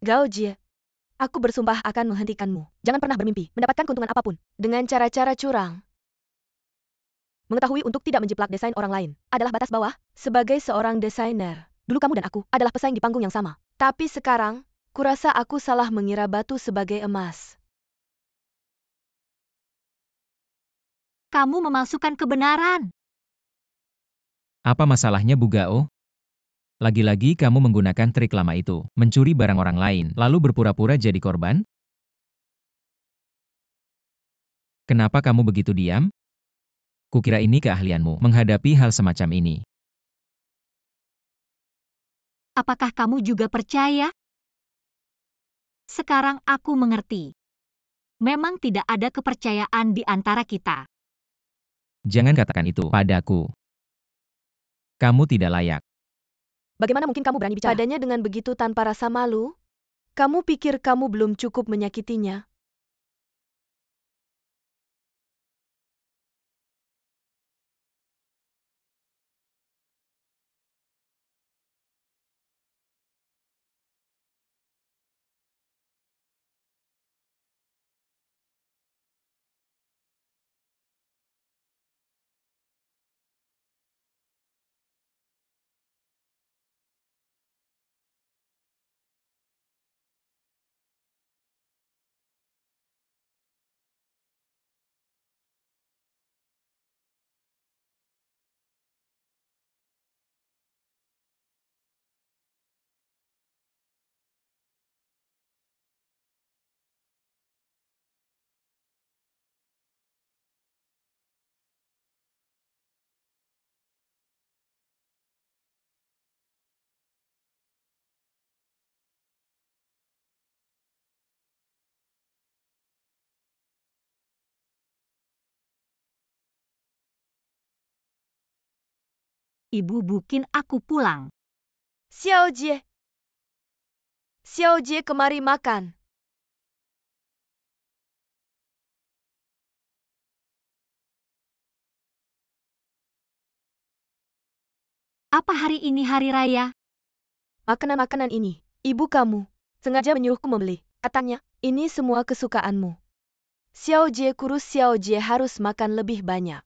Gao Jie, aku bersumpah akan menghentikanmu. Jangan pernah bermimpi mendapatkan keuntungan apapun dengan cara-cara curang. Mengetahui untuk tidak menjiplak desain orang lain adalah batas bawah. Sebagai seorang desainer, dulu kamu dan aku adalah pesaing di panggung yang sama. Tapi sekarang, kurasa aku salah mengira batu sebagai emas. Kamu memalsukan kebenaran. Apa masalahnya Bu Gao? Lagi-lagi kamu menggunakan trik lama itu, mencuri barang orang lain, lalu berpura-pura jadi korban? Kenapa kamu begitu diam? Kukira ini keahlianmu, menghadapi hal semacam ini. Apakah kamu juga percaya? Sekarang aku mengerti. Memang tidak ada kepercayaan di antara kita. Jangan katakan itu padaku. Kamu tidak layak. Bagaimana mungkin kamu berani bicara padanya dengan begitu tanpa rasa malu? Kamu pikir kamu belum cukup menyakitinya? Ibu bikin aku pulang. Xiao Jie. Xiao Jie, kemari makan. Apa hari ini hari raya? Makanan-makanan ini, ibu kamu, sengaja menyuruhku membeli. Katanya, ini semua kesukaanmu. Xiao Jie kurus, Xiao Jie harus makan lebih banyak.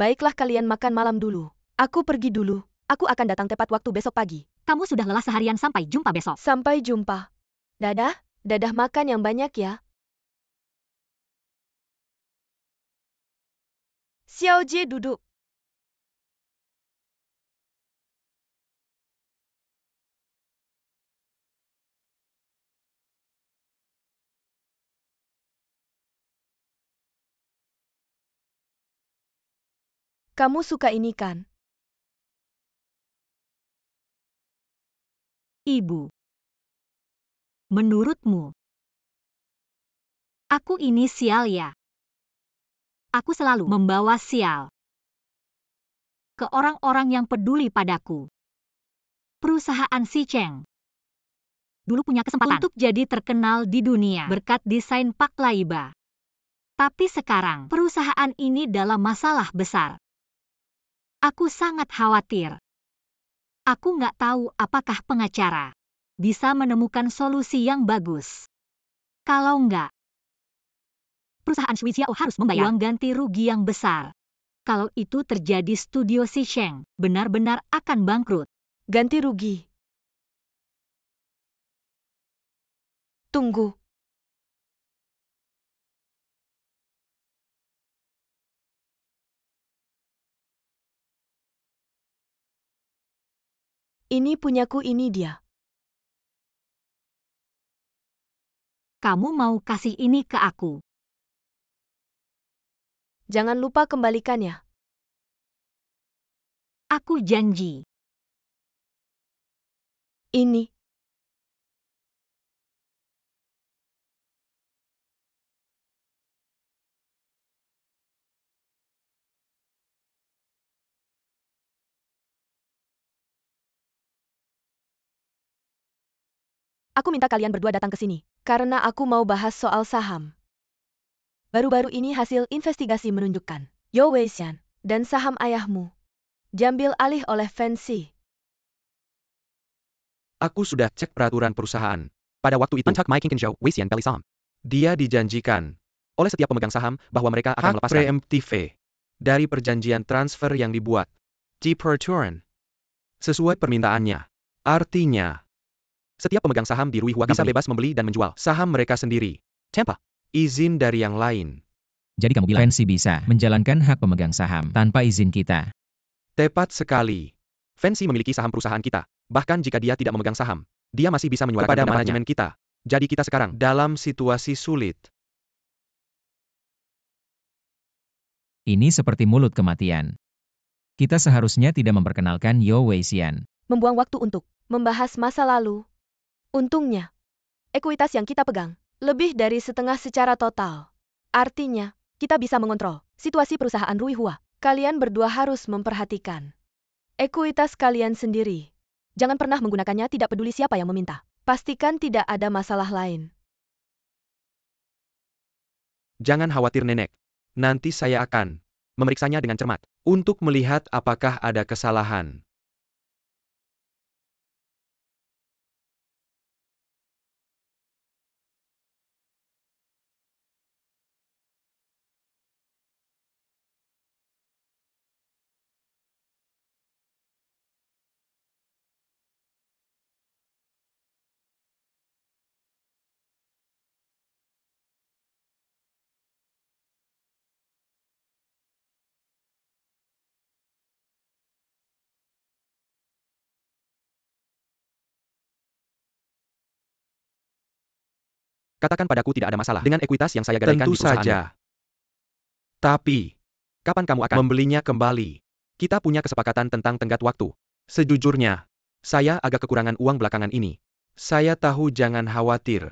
Baiklah, kalian makan malam dulu. Aku pergi dulu. Aku akan datang tepat waktu besok pagi. Kamu sudah lelah seharian, sampai jumpa besok. Sampai jumpa. Dadah, dadah, makan yang banyak ya. Xiao Jie duduk. Kamu suka ini kan? Ibu. Menurutmu, aku ini sial ya? Aku selalu membawa sial ke orang-orang yang peduli padaku. Perusahaan Si Cheng dulu punya kesempatan untuk jadi terkenal di dunia berkat desain Pak Laiba. Tapi sekarang perusahaan ini dalam masalah besar. Aku sangat khawatir. Aku nggak tahu apakah pengacara bisa menemukan solusi yang bagus. Kalau nggak, perusahaan Shui Xiao harus membayar uang ganti rugi yang besar. Kalau itu terjadi, studio Si Cheng benar-benar akan bangkrut. Ganti rugi. Tunggu. Ini punyaku, ini dia. Kamu mau kasih ini ke aku? Jangan lupa kembalikannya. Aku janji. Ini. Aku minta kalian berdua datang ke sini, karena aku mau bahas soal saham. Baru-baru ini hasil investigasi menunjukkan, Yo Weixian dan saham ayahmu diambil alih oleh Fancy. Aku sudah cek peraturan perusahaan. Pada waktu itu, Antak Mike Kinkenjo, Wei Xian beli saham. Dia dijanjikan oleh setiap pemegang saham bahwa mereka akan melepaskan preemptif dari perjanjian transfer yang dibuat di peraturan sesuai permintaannya. Artinya, setiap pemegang saham di Rui Hua bisa bebas membeli dan menjual saham mereka sendiri tanpa izin dari yang lain. Jadi kamu bilang, Fancy bisa menjalankan hak pemegang saham tanpa izin kita. Tepat sekali. Fancy memiliki saham perusahaan kita. Bahkan jika dia tidak memegang saham, dia masih bisa menyuarakan kepada manajemen kita. Jadi kita sekarang dalam situasi sulit. Ini seperti mulut kematian. Kita seharusnya tidak memperkenalkan Yo Wei Xian. Membuang waktu untuk membahas masa lalu. Untungnya, ekuitas yang kita pegang lebih dari setengah secara total. Artinya, kita bisa mengontrol situasi perusahaan Rui Hua. Kalian berdua harus memperhatikan ekuitas kalian sendiri. Jangan pernah menggunakannya, tidak peduli siapa yang meminta. Pastikan tidak ada masalah lain. Jangan khawatir nenek. Nanti saya akan memeriksanya dengan cermat untuk melihat apakah ada kesalahan. Katakan padaku tidak ada masalah dengan ekuitas yang saya gadaikan di perusahaan. Tentu saja. Tapi, kapan kamu akan membelinya kembali? Kita punya kesepakatan tentang tenggat waktu. Sejujurnya, saya agak kekurangan uang belakangan ini. Saya tahu, jangan khawatir.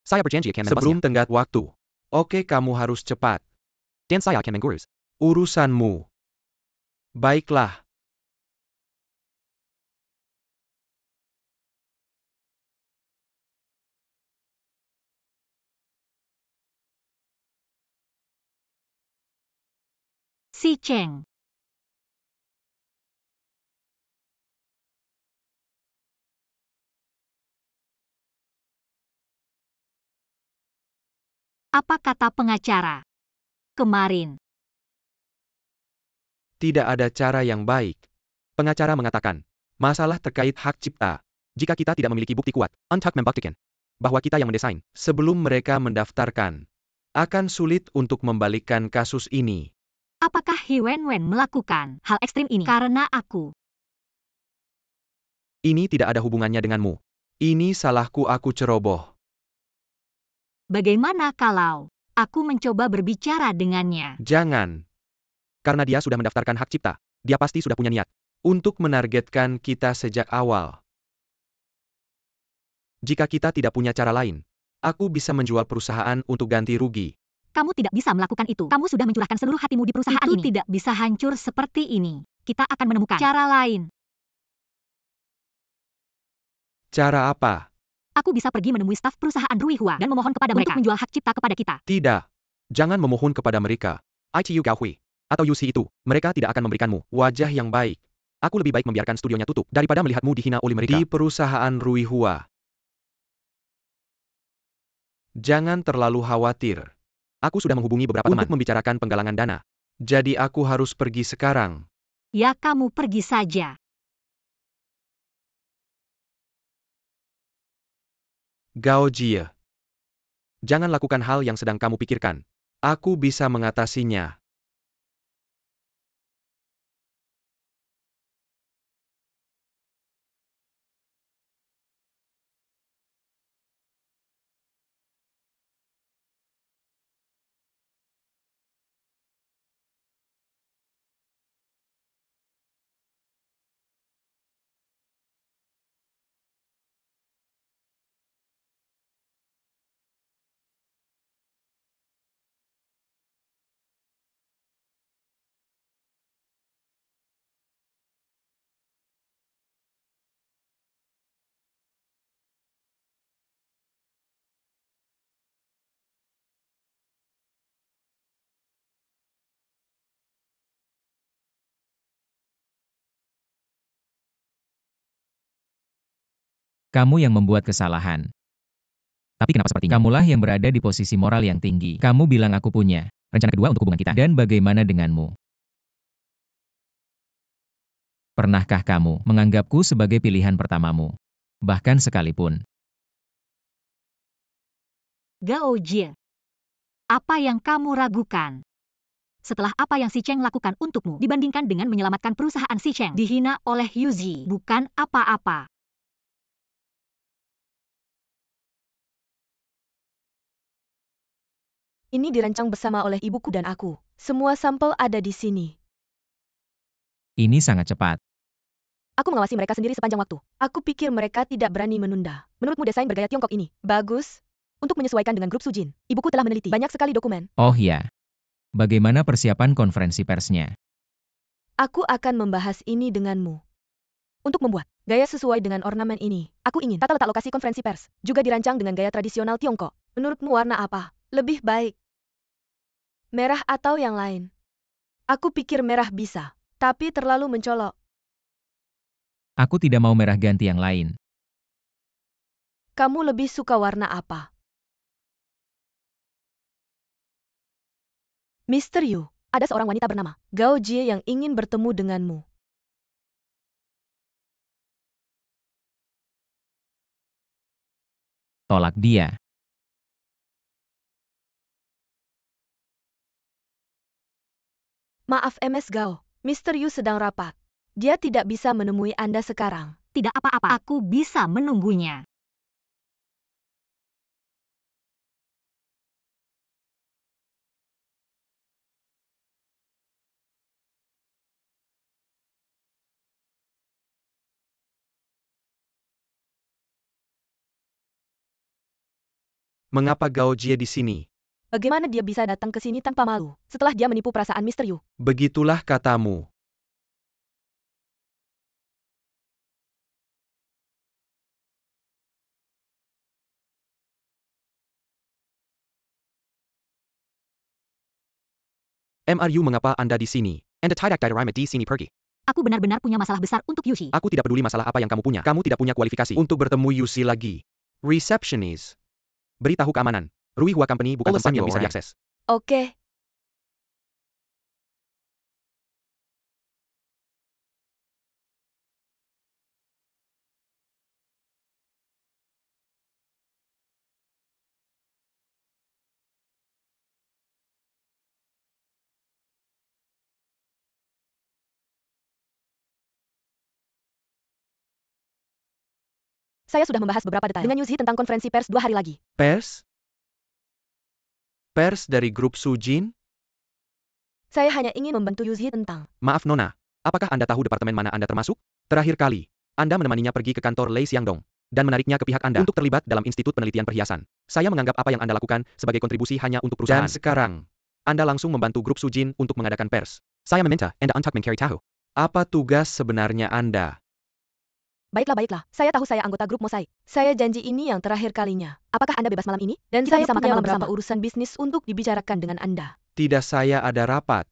Saya berjanji akan sebelum tenggat waktu. Oke, kamu harus cepat. Dan saya akan mengurus urusanmu. Baiklah. Si Cheng. Apa kata pengacara? Kemarin. Tidak ada cara yang baik. Pengacara mengatakan, masalah terkait hak cipta. Jika kita tidak memiliki bukti kuat, Antak membuktikan bahwa kita yang mendesain sebelum mereka mendaftarkan. Akan sulit untuk membalikkan kasus ini. Apakah He Wenwen melakukan hal ekstrim ini karena aku? Ini tidak ada hubungannya denganmu. Ini salahku, aku ceroboh. Bagaimana kalau aku mencoba berbicara dengannya? Jangan. Karena dia sudah mendaftarkan hak cipta, dia pasti sudah punya niat untuk menargetkan kita sejak awal. Jika kita tidak punya cara lain, aku bisa menjual perusahaan untuk ganti rugi. Kamu tidak bisa melakukan itu. Kamu sudah mencurahkan seluruh hatimu di perusahaan ini. Itu tidak bisa hancur seperti ini. Kita akan menemukan cara lain. Cara apa? Aku bisa pergi menemui staf perusahaan Rui Hua dan memohon kepada mereka untuk menjual hak cipta kepada kita. Tidak. Jangan memohon kepada mereka. ITU Gaohui atau UC itu, mereka tidak akan memberikanmu wajah yang baik. Aku lebih baik membiarkan studionya tutup daripada melihatmu dihina oleh mereka. Di perusahaan Rui Hua. Jangan terlalu khawatir. Aku sudah menghubungi beberapa teman untuk membicarakan penggalangan dana. Jadi aku harus pergi sekarang. Ya, kamu pergi saja. Gao Jie. Jangan lakukan hal yang sedang kamu pikirkan. Aku bisa mengatasinya. Kamu yang membuat kesalahan. Tapi kenapa sepertinya kamulah yang berada di posisi moral yang tinggi? Kamu bilang aku punya rencana kedua untuk hubungan kita. Dan bagaimana denganmu? Pernahkah kamu menganggapku sebagai pilihan pertamamu? Bahkan sekalipun. Gao Jie, apa yang kamu ragukan? Setelah apa yang Si Cheng lakukan untukmu dibandingkan dengan menyelamatkan perusahaan Si Cheng dihina oleh Yuzi, bukan apa-apa. Ini dirancang bersama oleh ibuku dan aku. Semua sampel ada di sini. Ini sangat cepat. Aku mengawasi mereka sendiri sepanjang waktu. Aku pikir mereka tidak berani menunda. Menurutmu desain bergaya Tiongkok ini bagus? Untuk menyesuaikan dengan grup Sujin, ibuku telah meneliti banyak sekali dokumen. Oh ya. Bagaimana persiapan konferensi persnya? Aku akan membahas ini denganmu. Untuk membuat gaya sesuai dengan ornamen ini, aku ingin tata letak lokasi konferensi pers juga dirancang dengan gaya tradisional Tiongkok. Menurutmu warna apa lebih baik? Merah atau yang lain? Aku pikir merah bisa, tapi terlalu mencolok. Aku tidak mau merah ganti yang lain. Kamu lebih suka warna apa? Mr. Yu, ada seorang wanita bernama Gao Jie yang ingin bertemu denganmu. Tolak dia. Maaf MS Gao, Mr. Yu sedang rapat. Dia tidak bisa menemui Anda sekarang. Tidak apa-apa, aku bisa menunggunya. Mengapa Gao Jie di sini? Bagaimana dia bisa datang ke sini tanpa malu setelah dia menipu perasaan Mr. Yu? Begitulah katamu. MRU, mengapa Anda di sini? Anda tidak di sini pergi. Aku benar-benar punya masalah besar untuk Yushi. Aku tidak peduli masalah apa yang kamu punya. Kamu tidak punya kualifikasi untuk bertemu Yusi lagi. Receptionist. Beritahu keamanan. Rui Hua Company bukan tempat yang bisa diakses. Oke. Saya sudah membahas beberapa detail dengan Yuzi tentang konferensi pers 2 hari lagi. Pers? Pers dari grup Sujin? Saya hanya ingin membantu Yuzi tentang... Maaf Nona, apakah Anda tahu departemen mana Anda termasuk? Terakhir kali, Anda menemaninya pergi ke kantor Lei Xiangdong dan menariknya ke pihak Anda untuk terlibat dalam Institut Penelitian Perhiasan. Saya menganggap apa yang Anda lakukan sebagai kontribusi hanya untuk perusahaan. Dan sekarang, Anda langsung membantu grup Sujin untuk mengadakan pers. Saya meminta Anda untuk mencari tahu. Apa tugas sebenarnya Anda? Baiklah. Saya tahu saya anggota grup Mosaik. Saya janji ini yang terakhir kalinya. Apakah Anda bebas malam ini? Dan kita bisa makan malam bersama. Urusan bisnis untuk dibicarakan dengan Anda. Tidak, saya ada rapat.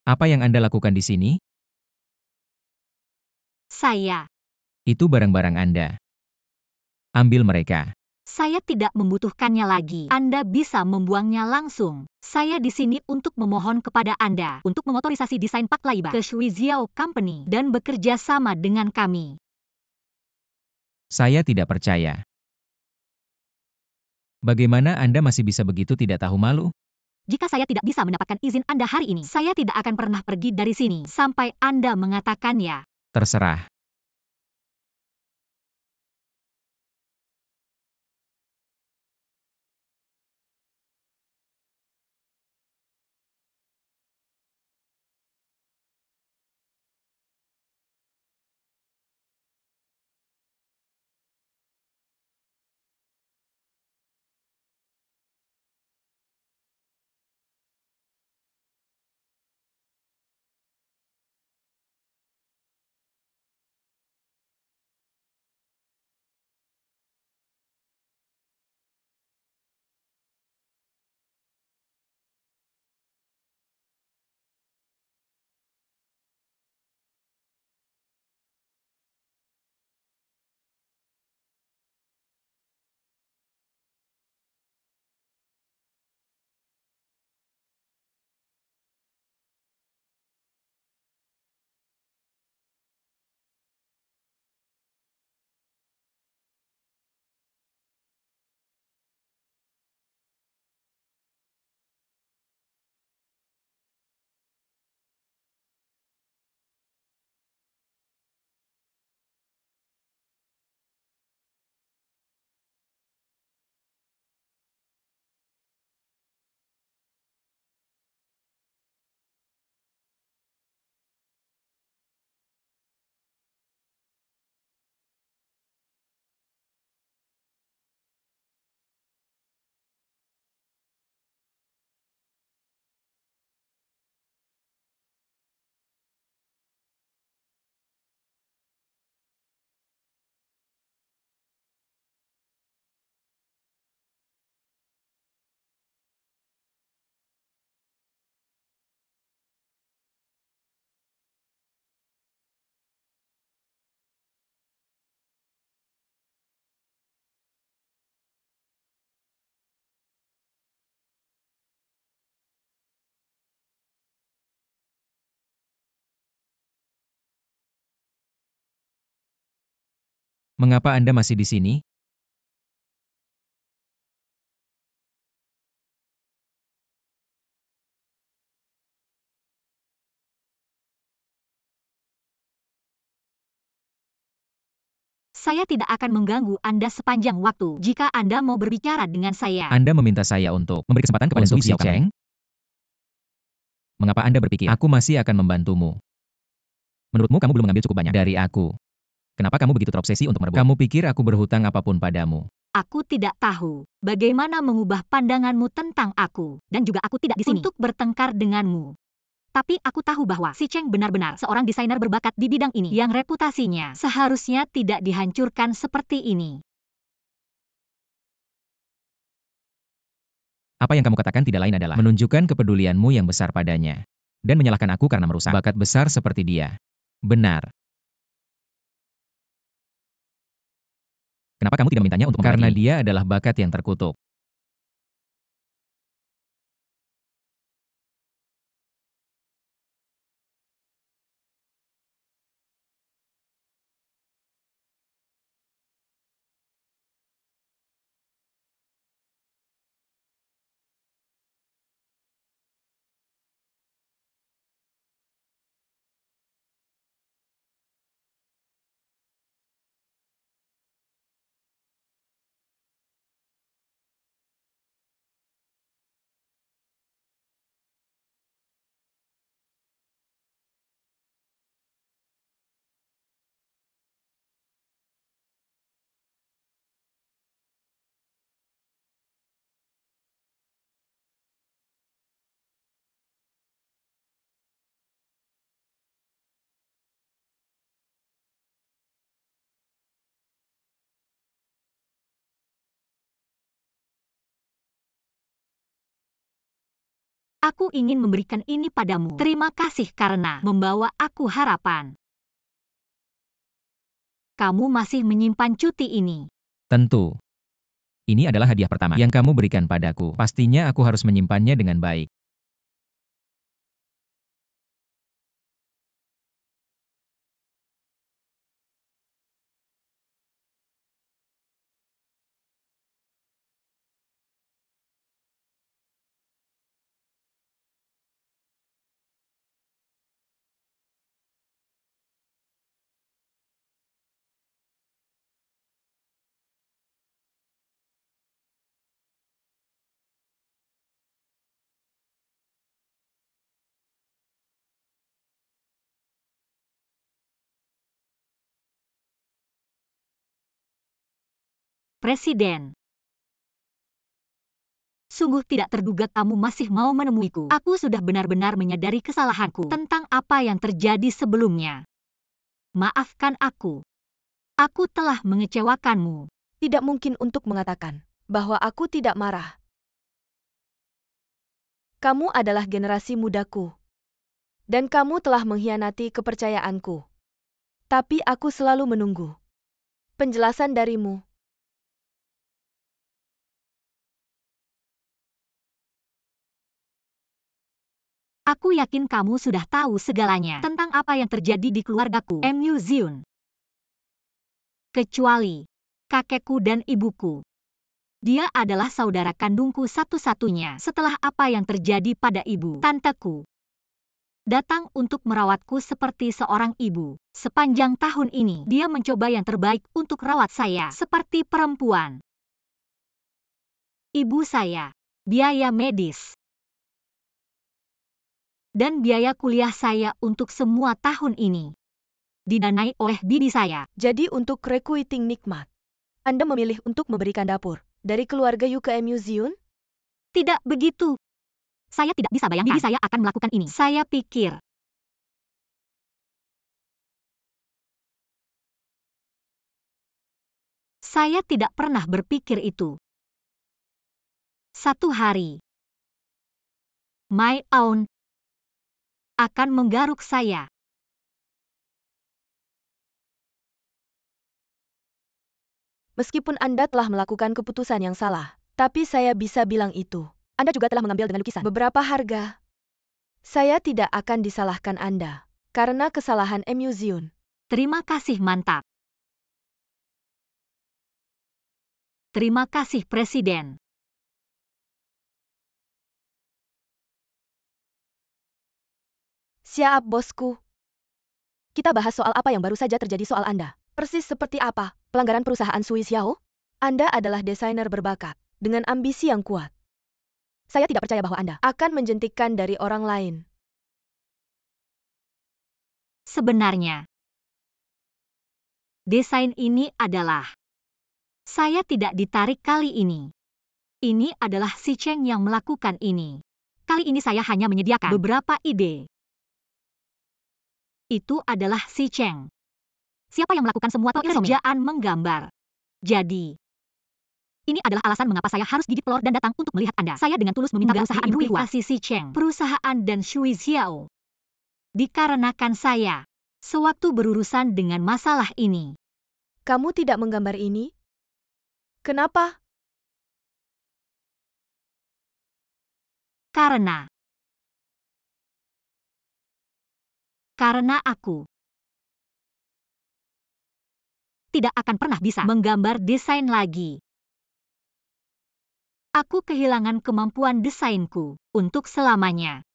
Apa yang Anda lakukan di sini? Saya Itu barang-barang Anda. Ambil mereka. tidak membutuhkannya lagi. Anda bisa membuangnya langsung. Saya di sini untuk memohon kepada Anda untuk mengotorisasi desain Pak Laiba ke Shui Xiao Company dan bekerja sama dengan kami. Saya tidak percaya. Bagaimana Anda masih bisa begitu tidak tahu malu? Jika saya tidak bisa mendapatkan izin Anda hari ini, saya tidak akan pernah pergi dari sini sampai Anda mengatakan ya. Terserah. Mengapa Anda masih di sini? Saya tidak akan mengganggu Anda sepanjang waktu jika Anda mau berbicara dengan saya. Anda meminta saya untuk memberi kesempatan kepada Su Xiaocheng? Mengapa Anda berpikir aku masih akan membantumu? Menurutmu kamu belum mengambil cukup banyak dari aku. Kenapa kamu begitu terobsesi untuk merebut? Kamu pikir aku berhutang apapun padamu? Aku tidak tahu bagaimana mengubah pandanganmu tentang aku, dan juga aku tidak di sini untuk bertengkar denganmu. Tapi aku tahu bahwa si Cheng benar-benar seorang desainer berbakat di bidang ini yang reputasinya seharusnya tidak dihancurkan seperti ini. Apa yang kamu katakan tidak lain adalah menunjukkan kepedulianmu yang besar padanya. Dan menyalahkan aku karena merusak bakat besar seperti dia. Benar. Kenapa kamu tidak memintanya untuk memperbaiki? Karena dia adalah bakat yang terkutuk. Aku ingin memberikan ini padamu. Terima kasih karena membawa aku harapan. Kamu masih menyimpan cuti ini. Tentu. Ini adalah hadiah pertama yang kamu berikan padaku. Pastinya aku harus menyimpannya dengan baik. Presiden. Sungguh tidak terduga kamu masih mau menemuiku. Aku sudah benar-benar menyadari kesalahanku tentang apa yang terjadi sebelumnya. Maafkan aku. Aku telah mengecewakanmu. Tidak mungkin untuk mengatakan bahwa aku tidak marah. Kamu adalah generasi mudaku. Dan kamu telah mengkhianati kepercayaanku. Tapi aku selalu menunggu penjelasan darimu. Aku yakin kamu sudah tahu segalanya tentang apa yang terjadi di keluargaku, Mu Ziun. Kecuali kakekku dan ibuku. Dia adalah saudara kandungku satu-satunya setelah apa yang terjadi pada ibu tanteku. Datang untuk merawatku seperti seorang ibu. Sepanjang tahun ini, dia mencoba yang terbaik untuk rawat saya seperti perempuan. Ibu saya, biaya medis, dan biaya kuliah saya untuk semua tahun ini didanai oleh bibi saya. Jadi untuk requiting nikmat, Anda memilih untuk memberikan dapur dari keluarga Yu ke Mu Ziun? Tidak begitu. Saya tidak bisa bayangkan bibi saya akan melakukan ini. Saya pikir saya tidak pernah berpikir itu. Satu hari, My Aun akan menggaruk saya. Meskipun Anda telah melakukan keputusan yang salah, tapi saya bisa bilang itu. Anda juga telah mengambil dengan lukisan beberapa harga. Saya tidak akan disalahkan Anda karena kesalahan Mu Ziun. Terima kasih, mantap. Terima kasih, Presiden. Siap, bosku. Kita bahas soal apa yang baru saja terjadi soal Anda. Persis seperti apa pelanggaran perusahaan Sui Xiao? Anda adalah desainer berbakat, dengan ambisi yang kuat. Saya tidak percaya bahwa Anda akan menjentikkan dari orang lain. Sebenarnya, desain ini adalah... Saya tidak ditarik kali ini. Ini adalah si Cheng yang melakukan ini. Kali ini saya hanya menyediakan beberapa ide. Itu adalah si Cheng. Siapa yang melakukan semua pekerjaan menggambar. Jadi, ini adalah alasan mengapa saya harus gigit telur dan datang untuk melihat Anda. Saya dengan tulus meminta perusahaan implikasi si Cheng, perusahaan dan Shui Xiao. Dikarenakan saya, sewaktu berurusan dengan masalah ini. Kamu tidak menggambar ini? Kenapa? Karena aku tidak akan pernah bisa menggambar desain lagi. Aku kehilangan kemampuan desainku untuk selamanya.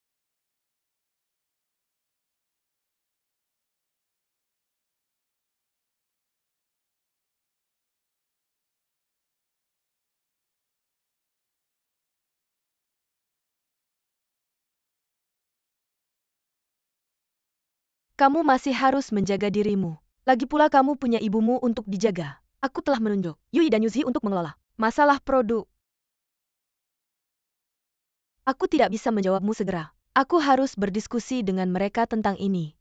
Kamu masih harus menjaga dirimu. Lagi pula kamu punya ibumu untuk dijaga. Aku telah menunjuk Yui dan Yuzi untuk mengelola masalah produk. Aku tidak bisa menjawabmu segera. Aku harus berdiskusi dengan mereka tentang ini.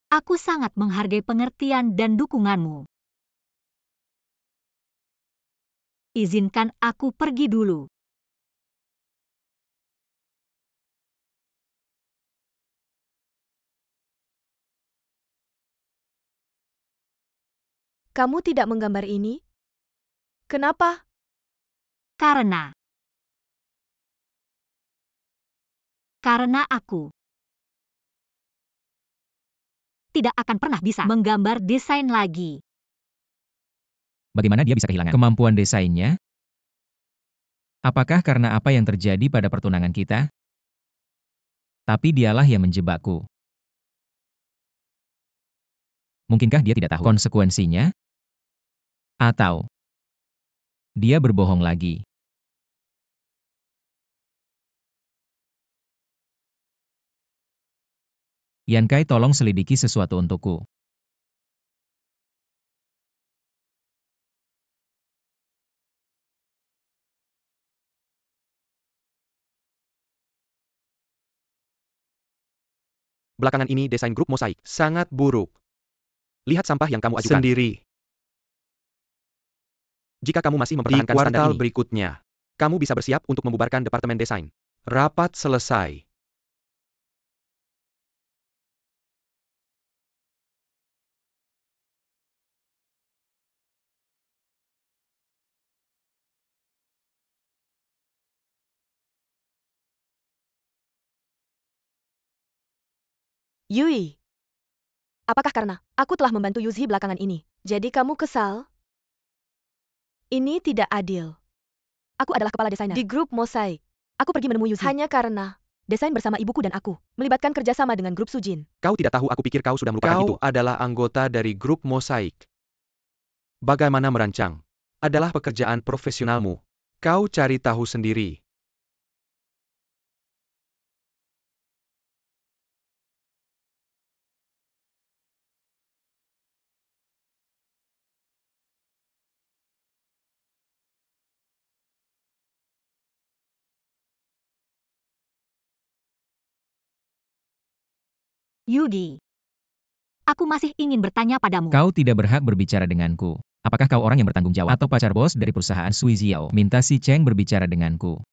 Aku sangat menghargai pengertian dan dukunganmu. Izinkan aku pergi dulu. Kamu tidak menggambar ini? Kenapa? Karena aku tidak akan pernah bisa menggambar desain lagi. Bagaimana dia bisa kehilangan kemampuan desainnya? Apakah karena apa yang terjadi pada pertunangan kita? Tapi dialah yang menjebakku. Mungkinkah dia tidak tahu konsekuensinya? Atau dia berbohong lagi? Yankai, tolong selidiki sesuatu untukku. Belakangan ini desain grup mosaik sangat buruk. Lihat sampah yang kamu ajukan sendiri. Jika kamu masih mempertahankan standar ini, berikutnya, kamu bisa bersiap untuk membubarkan departemen desain. Rapat selesai. Yui. Apakah karena aku telah membantu Yuzi belakangan ini, jadi kamu kesal? Ini tidak adil. Aku adalah kepala desainer di grup mosaik. Aku pergi menemui Yuzi hanya karena desain bersama ibuku dan aku melibatkan kerjasama dengan grup Sujin. Kau tidak tahu, aku pikir kau sudah melupakan itu. Kau adalah anggota dari grup mosaik. Bagaimana merancang adalah pekerjaan profesionalmu. Kau cari tahu sendiri. Yudi, aku masih ingin bertanya padamu. Kau tidak berhak berbicara denganku. Apakah kau orang yang bertanggung jawab atau pacar bos dari perusahaan Sui Xiao? Minta si Cheng berbicara denganku.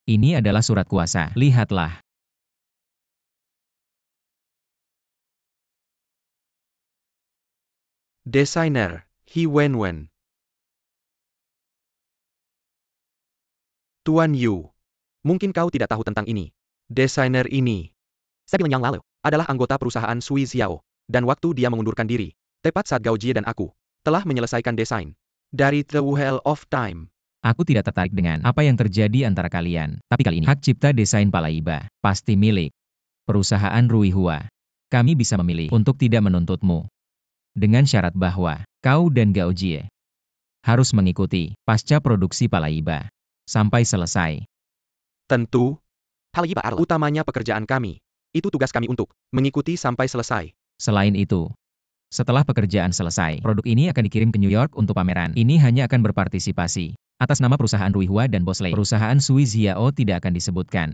Ini adalah surat kuasa. Lihatlah. Desainer, He Wenwen. Tuan Yu. Mungkin kau tidak tahu tentang ini. Desainer ini, 9 bulan yang lalu, adalah anggota perusahaan Sui Xiao. Dan waktu dia mengundurkan diri, tepat saat Gao Jie dan aku telah menyelesaikan desain dari The Wheel of Time. Aku tidak tertarik dengan apa yang terjadi antara kalian. Tapi kali ini, hak cipta desain Palaiba pasti milik perusahaan Ruihua. Kami bisa memilih untuk tidak menuntutmu. Dengan syarat bahwa kau dan Gao Jie harus mengikuti pasca produksi Palaiba sampai selesai. Tentu, Palaiba adalah utamanya pekerjaan kami. Itu tugas kami untuk mengikuti sampai selesai. Selain itu, setelah pekerjaan selesai, produk ini akan dikirim ke New York untuk pameran. Ini hanya akan berpartisipasi atas nama perusahaan Ruihua dan Bosley. Perusahaan Sui Xiao tidak akan disebutkan.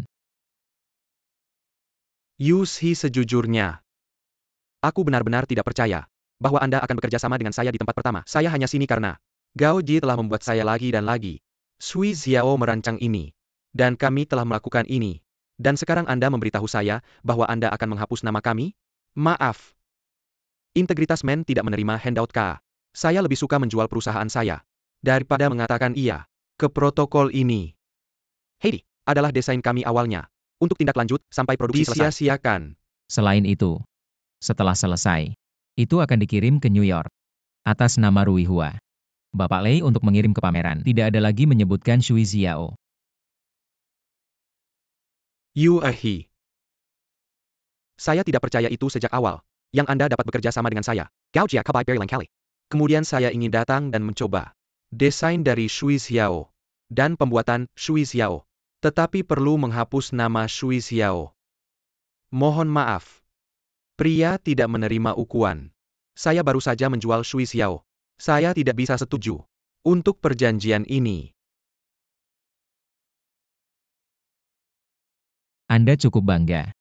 Yushi, sejujurnya, aku benar-benar tidak percaya bahwa Anda akan bekerja sama dengan saya di tempat pertama. Saya hanya sini karena Gao Jie telah membuat saya lagi dan lagi. Sui Xiao merancang ini, dan kami telah melakukan ini. Dan sekarang Anda memberitahu saya bahwa Anda akan menghapus nama kami? Maaf. Integritas Men tidak menerima handout K. Saya lebih suka menjual perusahaan saya daripada mengatakan iya ke protokol ini. Heidi, adalah desain kami awalnya. Untuk tindak lanjut sampai produksi selesai. Disia-siakan. Selain itu, setelah selesai, itu akan dikirim ke New York atas nama Ruihua. Bapak Lei untuk mengirim ke pameran tidak ada lagi menyebutkan Sui Xiao. Yu He. Saya tidak percaya itu sejak awal. Yang Anda dapat bekerja sama dengan saya. Gao Jie kabai berulang kali. Kemudian saya ingin datang dan mencoba desain dari Sui Xiao dan pembuatan Sui Xiao. Tetapi perlu menghapus nama Sui Xiao. Mohon maaf. Pria tidak menerima ukuan. Saya baru saja menjual Sui Xiao. Saya tidak bisa setuju untuk perjanjian ini. Anda cukup bangga.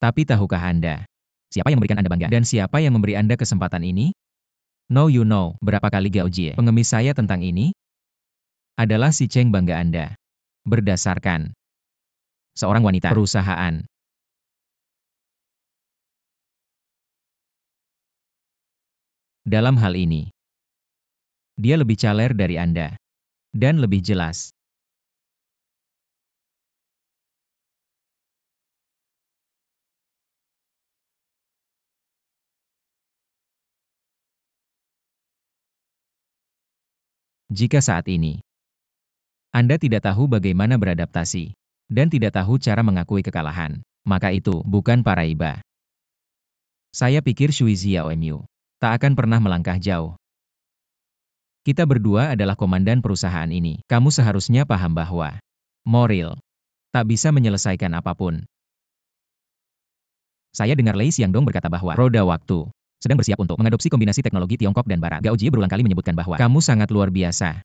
Tapi tahukah Anda, siapa yang memberikan Anda bangga dan siapa yang memberi Anda kesempatan ini? No you know, berapa kali Gao Jie pengemis saya tentang ini? Adalah si Cheng bangga Anda. Berdasarkan seorang wanita perusahaan. Dalam hal ini, dia lebih caler dari Anda. Dan lebih jelas. Jika saat ini, Anda tidak tahu bagaimana beradaptasi, dan tidak tahu cara mengakui kekalahan, maka itu bukan Paraiba. Saya pikir Shui Xiao Mu tak akan pernah melangkah jauh. Kita berdua adalah komandan perusahaan ini. Kamu seharusnya paham bahwa moral tak bisa menyelesaikan apapun. Saya dengar Lei Xiangdong berkata bahwa roda waktu sedang bersiap untuk mengadopsi kombinasi teknologi Tiongkok dan Barat. Gao Jie berulang kali menyebutkan bahwa kamu sangat luar biasa.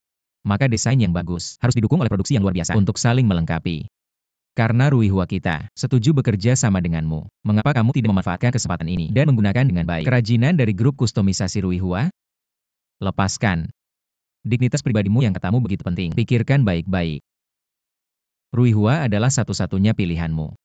Maka desain yang bagus harus didukung oleh produksi yang luar biasa untuk saling melengkapi. Karena Ruihua kita setuju bekerja sama denganmu. Mengapa kamu tidak memanfaatkan kesempatan ini dan menggunakan dengan baik kerajinan dari grup kustomisasi Ruihua? Lepaskan dignitas pribadimu yang katamu begitu penting. Pikirkan baik-baik. Ruihua adalah satu-satunya pilihanmu.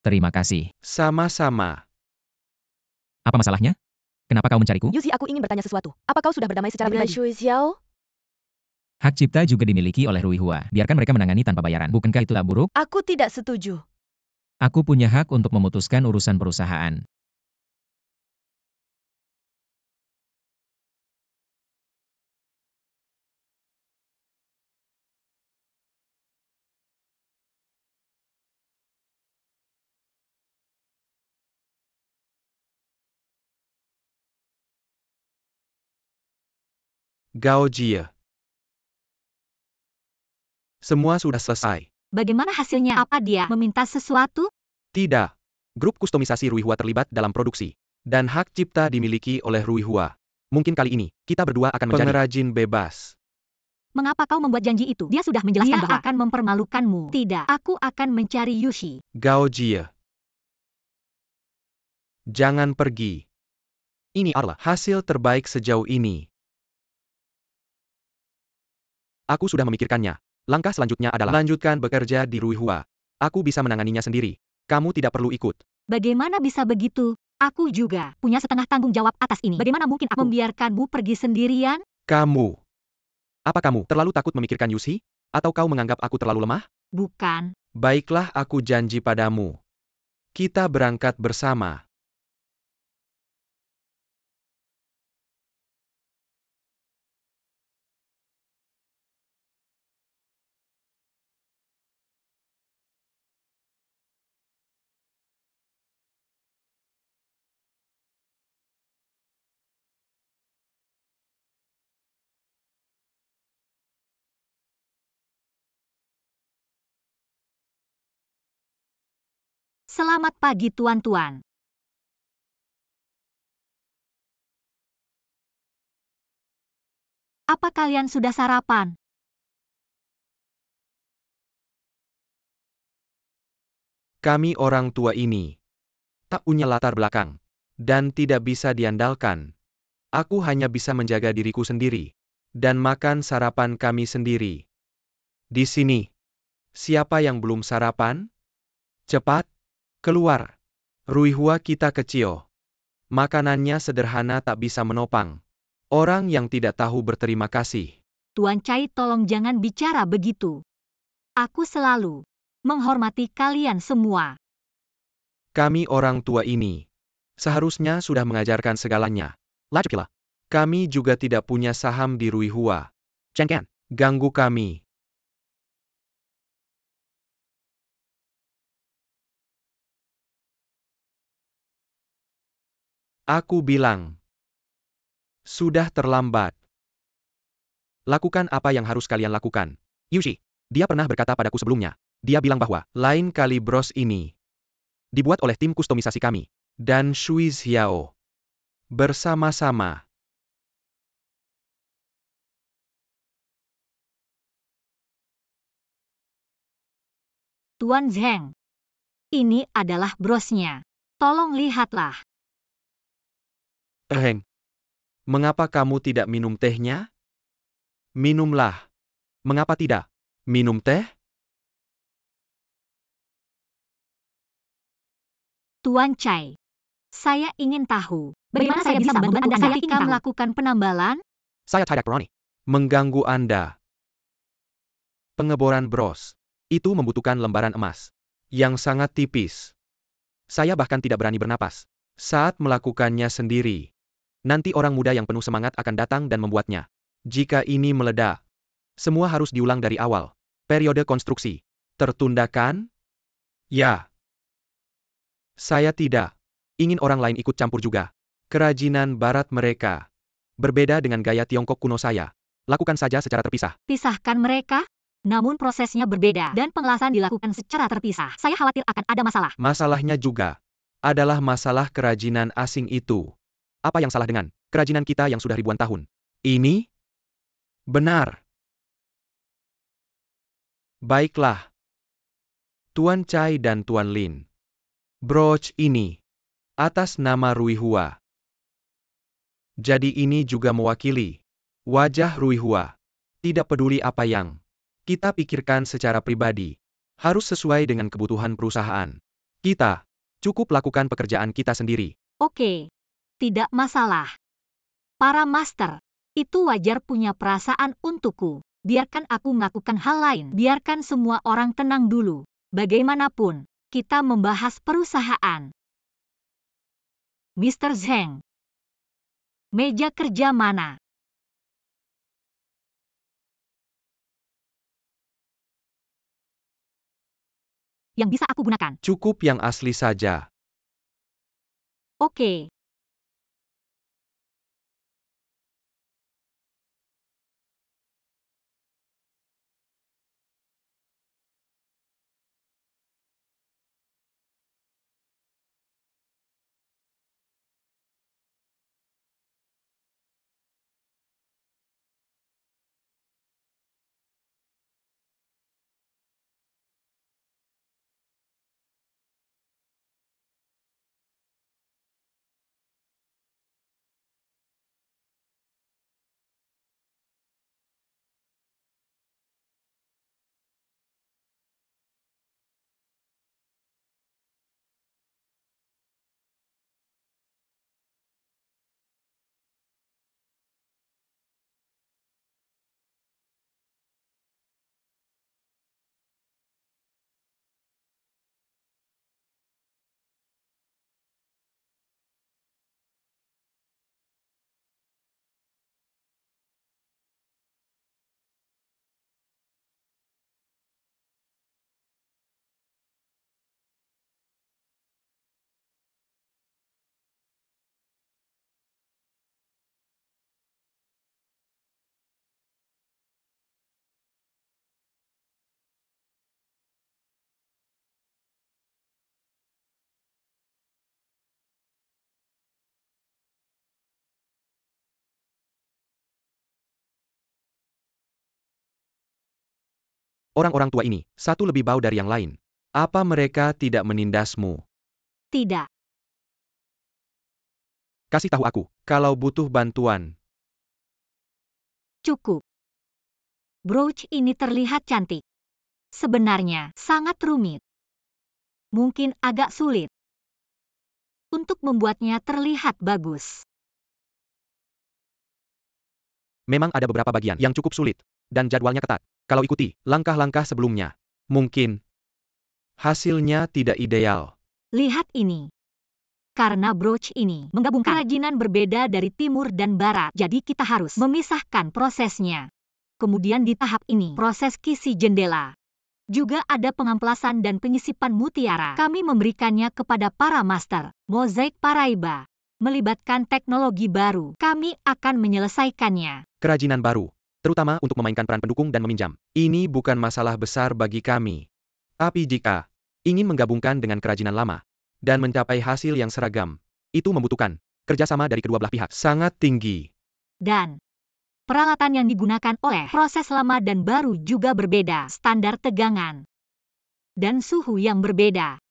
Terima kasih. Sama-sama. Apa masalahnya? Kenapa kau mencariku? Yushi, aku ingin bertanya sesuatu. Apa kau sudah berdamai secara Dengan pribadi? Shui Xiao, Hak cipta juga dimiliki oleh Ruihua. Biarkan mereka menangani tanpa bayaran. Bukankah itu tak buruk? Aku tidak setuju. Aku punya hak untuk memutuskan urusan perusahaan. Gao Jie. Semua sudah selesai. Bagaimana hasilnya? Apa dia meminta sesuatu? Tidak. Grup kustomisasi Ruihua terlibat dalam produksi. Dan hak cipta dimiliki oleh Ruihua. Mungkin kali ini, kita berdua akan menjadi pengrajin bebas. Mengapa kau membuat janji itu? Dia sudah menjelaskan bahwa akan mempermalukanmu. Tidak, aku akan mencari Yushi. Gao Jie. Jangan pergi. Ini adalah hasil terbaik sejauh ini. Aku sudah memikirkannya. Langkah selanjutnya adalah lanjutkan bekerja di Ruihua. Aku bisa menanganinya sendiri. Kamu tidak perlu ikut. Bagaimana bisa begitu? Aku juga punya setengah tanggung jawab atas ini. Bagaimana mungkin aku membiarkanmu pergi sendirian? Kamu. Apa kamu terlalu takut memikirkan Yushi? Atau kau menganggap aku terlalu lemah? Bukan. Baiklah, aku janji padamu. Kita berangkat bersama. Selamat pagi tuan-tuan. Apa kalian sudah sarapan? Kami orang tua ini tak punya latar belakang dan tidak bisa diandalkan. Aku hanya bisa menjaga diriku sendiri dan makan sarapan kami sendiri. Di sini, siapa yang belum sarapan? Cepat, keluar. Ruihua kita kecil. Makanannya sederhana, tak bisa menopang orang yang tidak tahu berterima kasih. Tuan Chai, tolong jangan bicara begitu. Aku selalu menghormati kalian semua. Kami orang tua ini seharusnya sudah mengajarkan segalanya. Lajukilah. Kami juga tidak punya saham di Ruihua. Jangan ganggu kami. Aku bilang, sudah terlambat. Lakukan apa yang harus kalian lakukan. Yushi, dia pernah berkata padaku sebelumnya. Dia bilang bahwa, lain kali bros ini dibuat oleh tim kustomisasi kami. Dan Shui Xiao. Bersama-sama. Tuan Zheng, ini adalah brosnya. Tolong lihatlah. Mengapa kamu tidak minum tehnya? Minumlah. Mengapa tidak? Minum teh? Tuan Chai, saya ingin tahu, bagaimana saya bisa membantu Anda? Saya ingin melakukan penambalan? Saya tidak berani mengganggu Anda. Pengeboran bros itu membutuhkan lembaran emas yang sangat tipis. Saya bahkan tidak berani bernapas saat melakukannya sendiri. Nanti orang muda yang penuh semangat akan datang dan membuatnya. Jika ini meledak, semua harus diulang dari awal. Periode konstruksi tertunda kan? Ya. Saya tidak ingin orang lain ikut campur juga. Kerajinan barat mereka berbeda dengan gaya Tiongkok kuno saya. Lakukan saja secara terpisah. Pisahkan mereka? Namun prosesnya berbeda dan pengelasan dilakukan secara terpisah. Saya khawatir akan ada masalah. Masalahnya juga adalah masalah kerajinan asing itu. Apa yang salah dengan kerajinan kita yang sudah ribuan tahun? Ini benar. Baiklah. Tuan Chai dan Tuan Lin. Brooch ini atas nama Ruihua. Jadi ini juga mewakili wajah Ruihua. Tidak peduli apa yang kita pikirkan secara pribadi. Harus sesuai dengan kebutuhan perusahaan. Kita cukup lakukan pekerjaan kita sendiri. Oke. Tidak masalah. Para master, itu wajar punya perasaan untukku. Biarkan aku melakukan hal lain. Biarkan semua orang tenang dulu. Bagaimanapun, kita membahas perusahaan. Mr. Zheng. Meja kerja mana? Yang bisa aku gunakan? Cukup yang asli saja. Oke. Orang-orang tua ini, satu lebih bau dari yang lain. Apa mereka tidak menindasmu? Tidak. Kasih tahu aku, kalau butuh bantuan. Cukup. Brooch ini terlihat cantik. Sebenarnya, sangat rumit. Mungkin agak sulit untuk membuatnya terlihat bagus. Memang ada beberapa bagian yang cukup sulit, dan jadwalnya ketat. Kalau ikuti langkah-langkah sebelumnya, mungkin hasilnya tidak ideal. Lihat ini. Karena brooch ini menggabungkan kerajinan berbeda dari timur dan barat, jadi kita harus memisahkan prosesnya. Kemudian di tahap ini, proses kisi jendela. Juga ada pengamplasan dan penyisipan mutiara. Kami memberikannya kepada para master, Mozaik Paraiba. Melibatkan teknologi baru, kami akan menyelesaikannya. Kerajinan baru, terutama untuk memainkan peran pendukung dan meminjam. Ini bukan masalah besar bagi kami. Tapi jika ingin menggabungkan dengan kerajinan lama dan mencapai hasil yang seragam, itu membutuhkan kerjasama dari kedua belah pihak sangat tinggi. Dan peralatan yang digunakan oleh proses lama dan baru juga berbeda, standar tegangan dan suhu yang berbeda.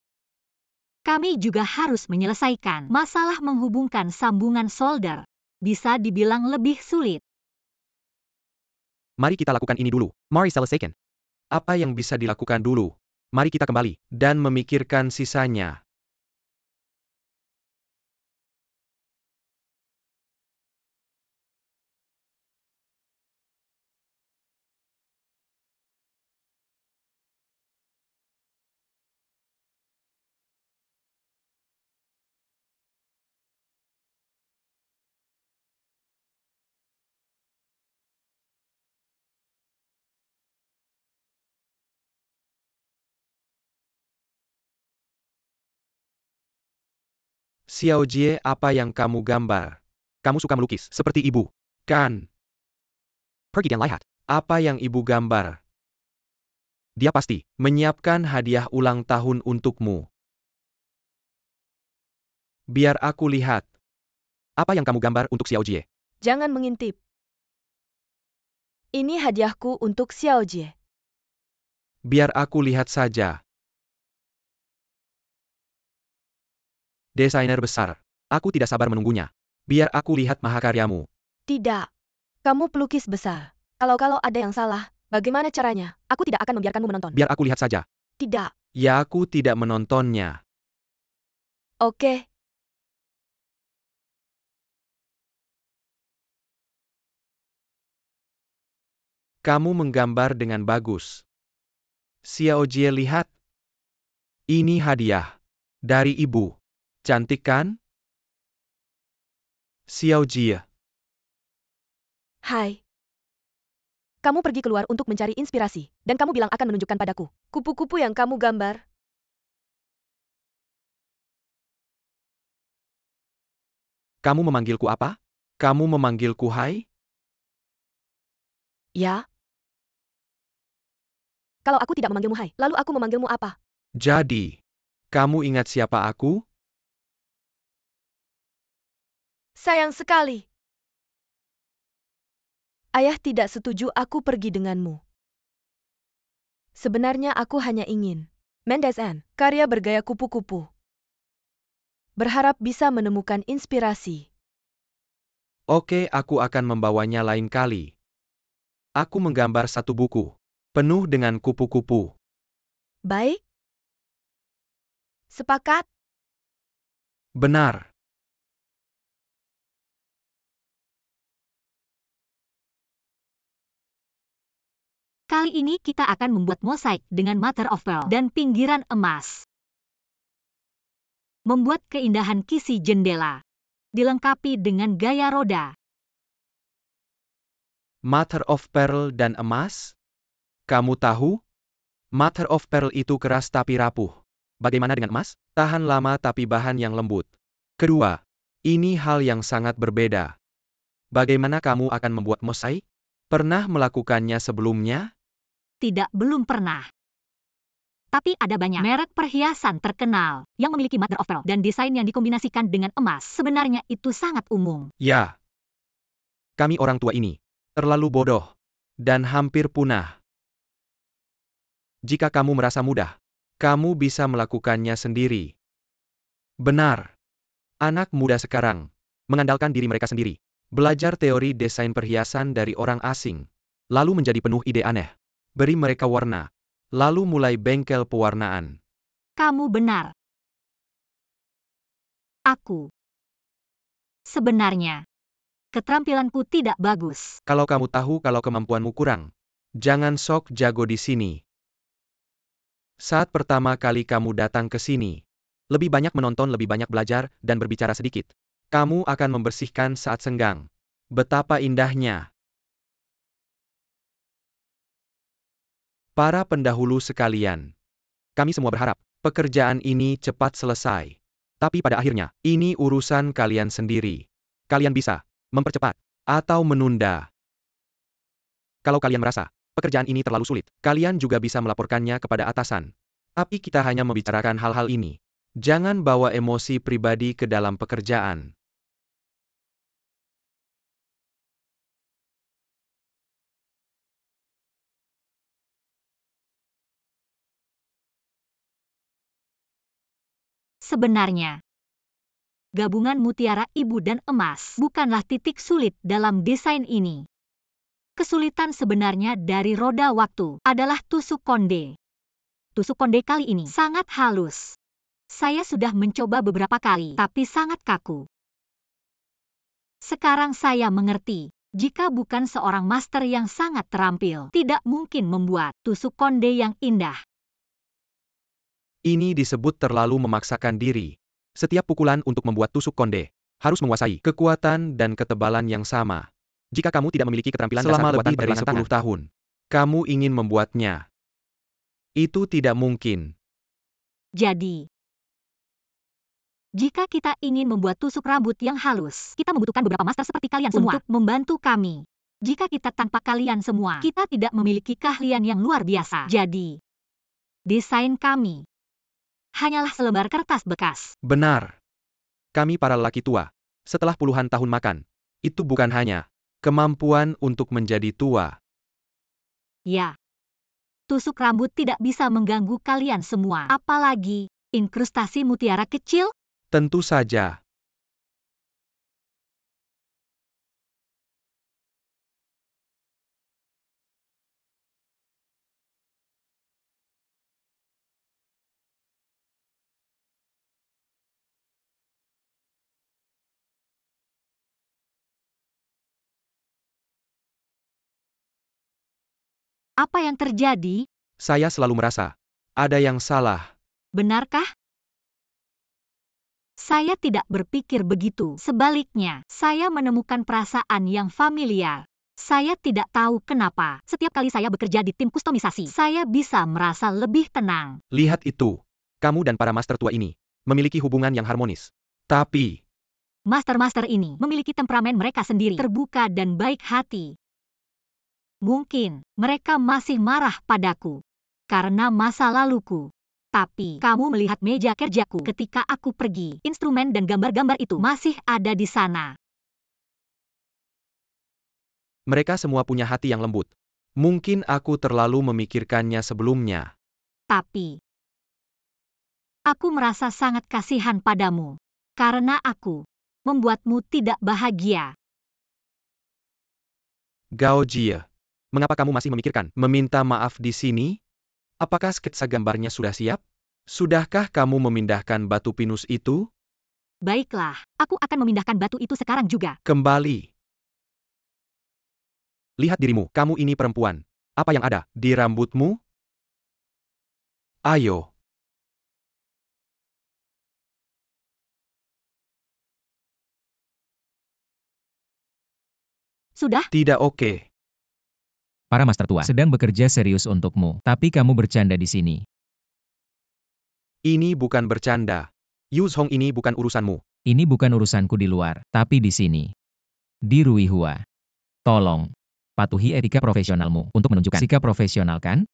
Kami juga harus menyelesaikan masalah menghubungkan sambungan solder. Bisa dibilang lebih sulit. Mari kita lakukan ini dulu. Mari selesaikan. Apa yang bisa dilakukan dulu? Mari kita kembali dan memikirkan sisanya. Xiao Jie, apa yang kamu gambar? Kamu suka melukis, seperti ibu, kan? Pergi dan lihat. Apa yang ibu gambar? Dia pasti menyiapkan hadiah ulang tahun untukmu. Biar aku lihat. Apa yang kamu gambar untuk Xiao Jie? Jangan mengintip. Ini hadiahku untuk Xiao Jie. Biar aku lihat saja. Desainer besar. Aku tidak sabar menunggunya. Biar aku lihat mahakaryamu. Tidak. Kamu pelukis besar. Kalau ada yang salah, bagaimana caranya? Aku tidak akan membiarkanmu menonton. Biar aku lihat saja. Tidak. Ya, aku tidak menontonnya. Oke. Kamu menggambar dengan bagus. Xiao Jie, lihat. Ini hadiah. Dari ibu. Cantik kan? Xiao Jie. Hai. Kamu pergi keluar untuk mencari inspirasi, dan kamu bilang akan menunjukkan padaku kupu-kupu yang kamu gambar. Kamu memanggilku apa? Kamu memanggilku Hai? Ya. Kalau aku tidak memanggilmu Hai, lalu aku memanggilmu apa? Jadi, kamu ingat siapa aku? Sayang sekali. Ayah tidak setuju aku pergi denganmu. Sebenarnya aku hanya ingin mendesain karya bergaya kupu-kupu. Berharap bisa menemukan inspirasi. Oke, aku akan membawanya lain kali. Aku menggambar satu buku penuh dengan kupu-kupu. Baik? Sepakat? Benar. Kali ini kita akan membuat mosaik dengan mother of pearl dan pinggiran emas. Membuat keindahan kisi jendela. Dilengkapi dengan gaya roda. Mother of Pearl dan emas? Kamu tahu? Mother of Pearl itu keras tapi rapuh. Bagaimana dengan emas? Tahan lama tapi bahan yang lembut. Kedua, ini hal yang sangat berbeda. Bagaimana kamu akan membuat mosaik? Pernah melakukannya sebelumnya? Tidak, belum pernah. Tapi ada banyak merek perhiasan terkenal yang memiliki mother of pearl dan desain yang dikombinasikan dengan emas. Sebenarnya itu sangat umum. Ya. Kami orang tua ini terlalu bodoh dan hampir punah. Jika kamu merasa mudah, kamu bisa melakukannya sendiri. Benar. Anak muda sekarang mengandalkan diri mereka sendiri. Belajar teori desain perhiasan dari orang asing. Lalu menjadi penuh ide aneh. Beri mereka warna. Lalu mulai bengkel pewarnaan. Kamu benar. Sebenarnya, keterampilanku tidak bagus. Kalau kamu tahu kalau kemampuanmu kurang, jangan sok jago di sini. Saat pertama kali kamu datang ke sini, lebih banyak menonton, lebih banyak belajar, dan berbicara sedikit. Kamu akan membersihkan saat senggang. Betapa indahnya. Para pendahulu sekalian, kami semua berharap pekerjaan ini cepat selesai. Tapi pada akhirnya, ini urusan kalian sendiri. Kalian bisa mempercepat atau menunda. Kalau kalian merasa pekerjaan ini terlalu sulit, kalian juga bisa melaporkannya kepada atasan. Tapi kita hanya membicarakan hal-hal ini. Jangan bawa emosi pribadi ke dalam pekerjaan. Sebenarnya, gabungan mutiara ibu dan emas bukanlah titik sulit dalam desain ini. Kesulitan sebenarnya dari roda waktu adalah tusuk konde. Tusuk konde kali ini sangat halus. Saya sudah mencoba beberapa kali, tapi sangat kaku. Sekarang saya mengerti, jika bukan seorang master yang sangat terampil, tidak mungkin membuat tusuk konde yang indah. Ini disebut terlalu memaksakan diri. Setiap pukulan untuk membuat tusuk konde harus menguasai kekuatan dan ketebalan yang sama. Jika kamu tidak memiliki keterampilan selama lebih dari 10 tahun, kamu ingin membuatnya. Itu tidak mungkin. Jadi, jika kita ingin membuat tusuk rambut yang halus, kita membutuhkan beberapa master seperti kalian semua untuk membantu kami. Jika kita tanpa kalian semua, kita tidak memiliki keahlian yang luar biasa. Jadi, desain kami hanyalah selembar kertas bekas. Benar. Kami para lelaki tua, setelah puluhan tahun makan, itu bukan hanya kemampuan untuk menjadi tua. Ya. Tusuk rambut tidak bisa mengganggu kalian semua. Apalagi, inkrustasi mutiara kecil? Tentu saja. Apa yang terjadi? Saya selalu merasa ada yang salah. Benarkah? Saya tidak berpikir begitu. Sebaliknya, saya menemukan perasaan yang familiar. Saya tidak tahu kenapa. Setiap kali saya bekerja di tim kustomisasi, saya bisa merasa lebih tenang. Lihat itu. Kamu dan para master tua ini memiliki hubungan yang harmonis. Tapi, Master-master ini memiliki temperamen mereka sendiri, terbuka dan baik hati. Mungkin mereka masih marah padaku karena masa laluku. Tapi kamu melihat meja kerjaku ketika aku pergi. Instrumen dan gambar-gambar itu masih ada di sana. mereka semua punya hati yang lembut. Mungkin aku terlalu memikirkannya sebelumnya. Tapi aku merasa sangat kasihan padamu karena aku membuatmu tidak bahagia. Gao Jie, mengapa kamu masih memikirkan meminta maaf di sini? Apakah sketsa gambarnya sudah siap? Sudahkah kamu memindahkan batu pinus itu? Baiklah, aku akan memindahkan batu itu sekarang juga. Kembali. Lihat dirimu, kamu ini perempuan. Apa yang ada di rambutmu? Ayo. Sudah? Tidak oke. Para master tua sedang bekerja serius untukmu, tapi kamu bercanda di sini. Ini bukan bercanda. Yu Zhong ini bukan urusanmu. Ini bukan urusanku di luar, tapi di sini. Di Ruihua. Tolong, patuhi etika profesionalmu untuk menunjukkan sikap profesional kan?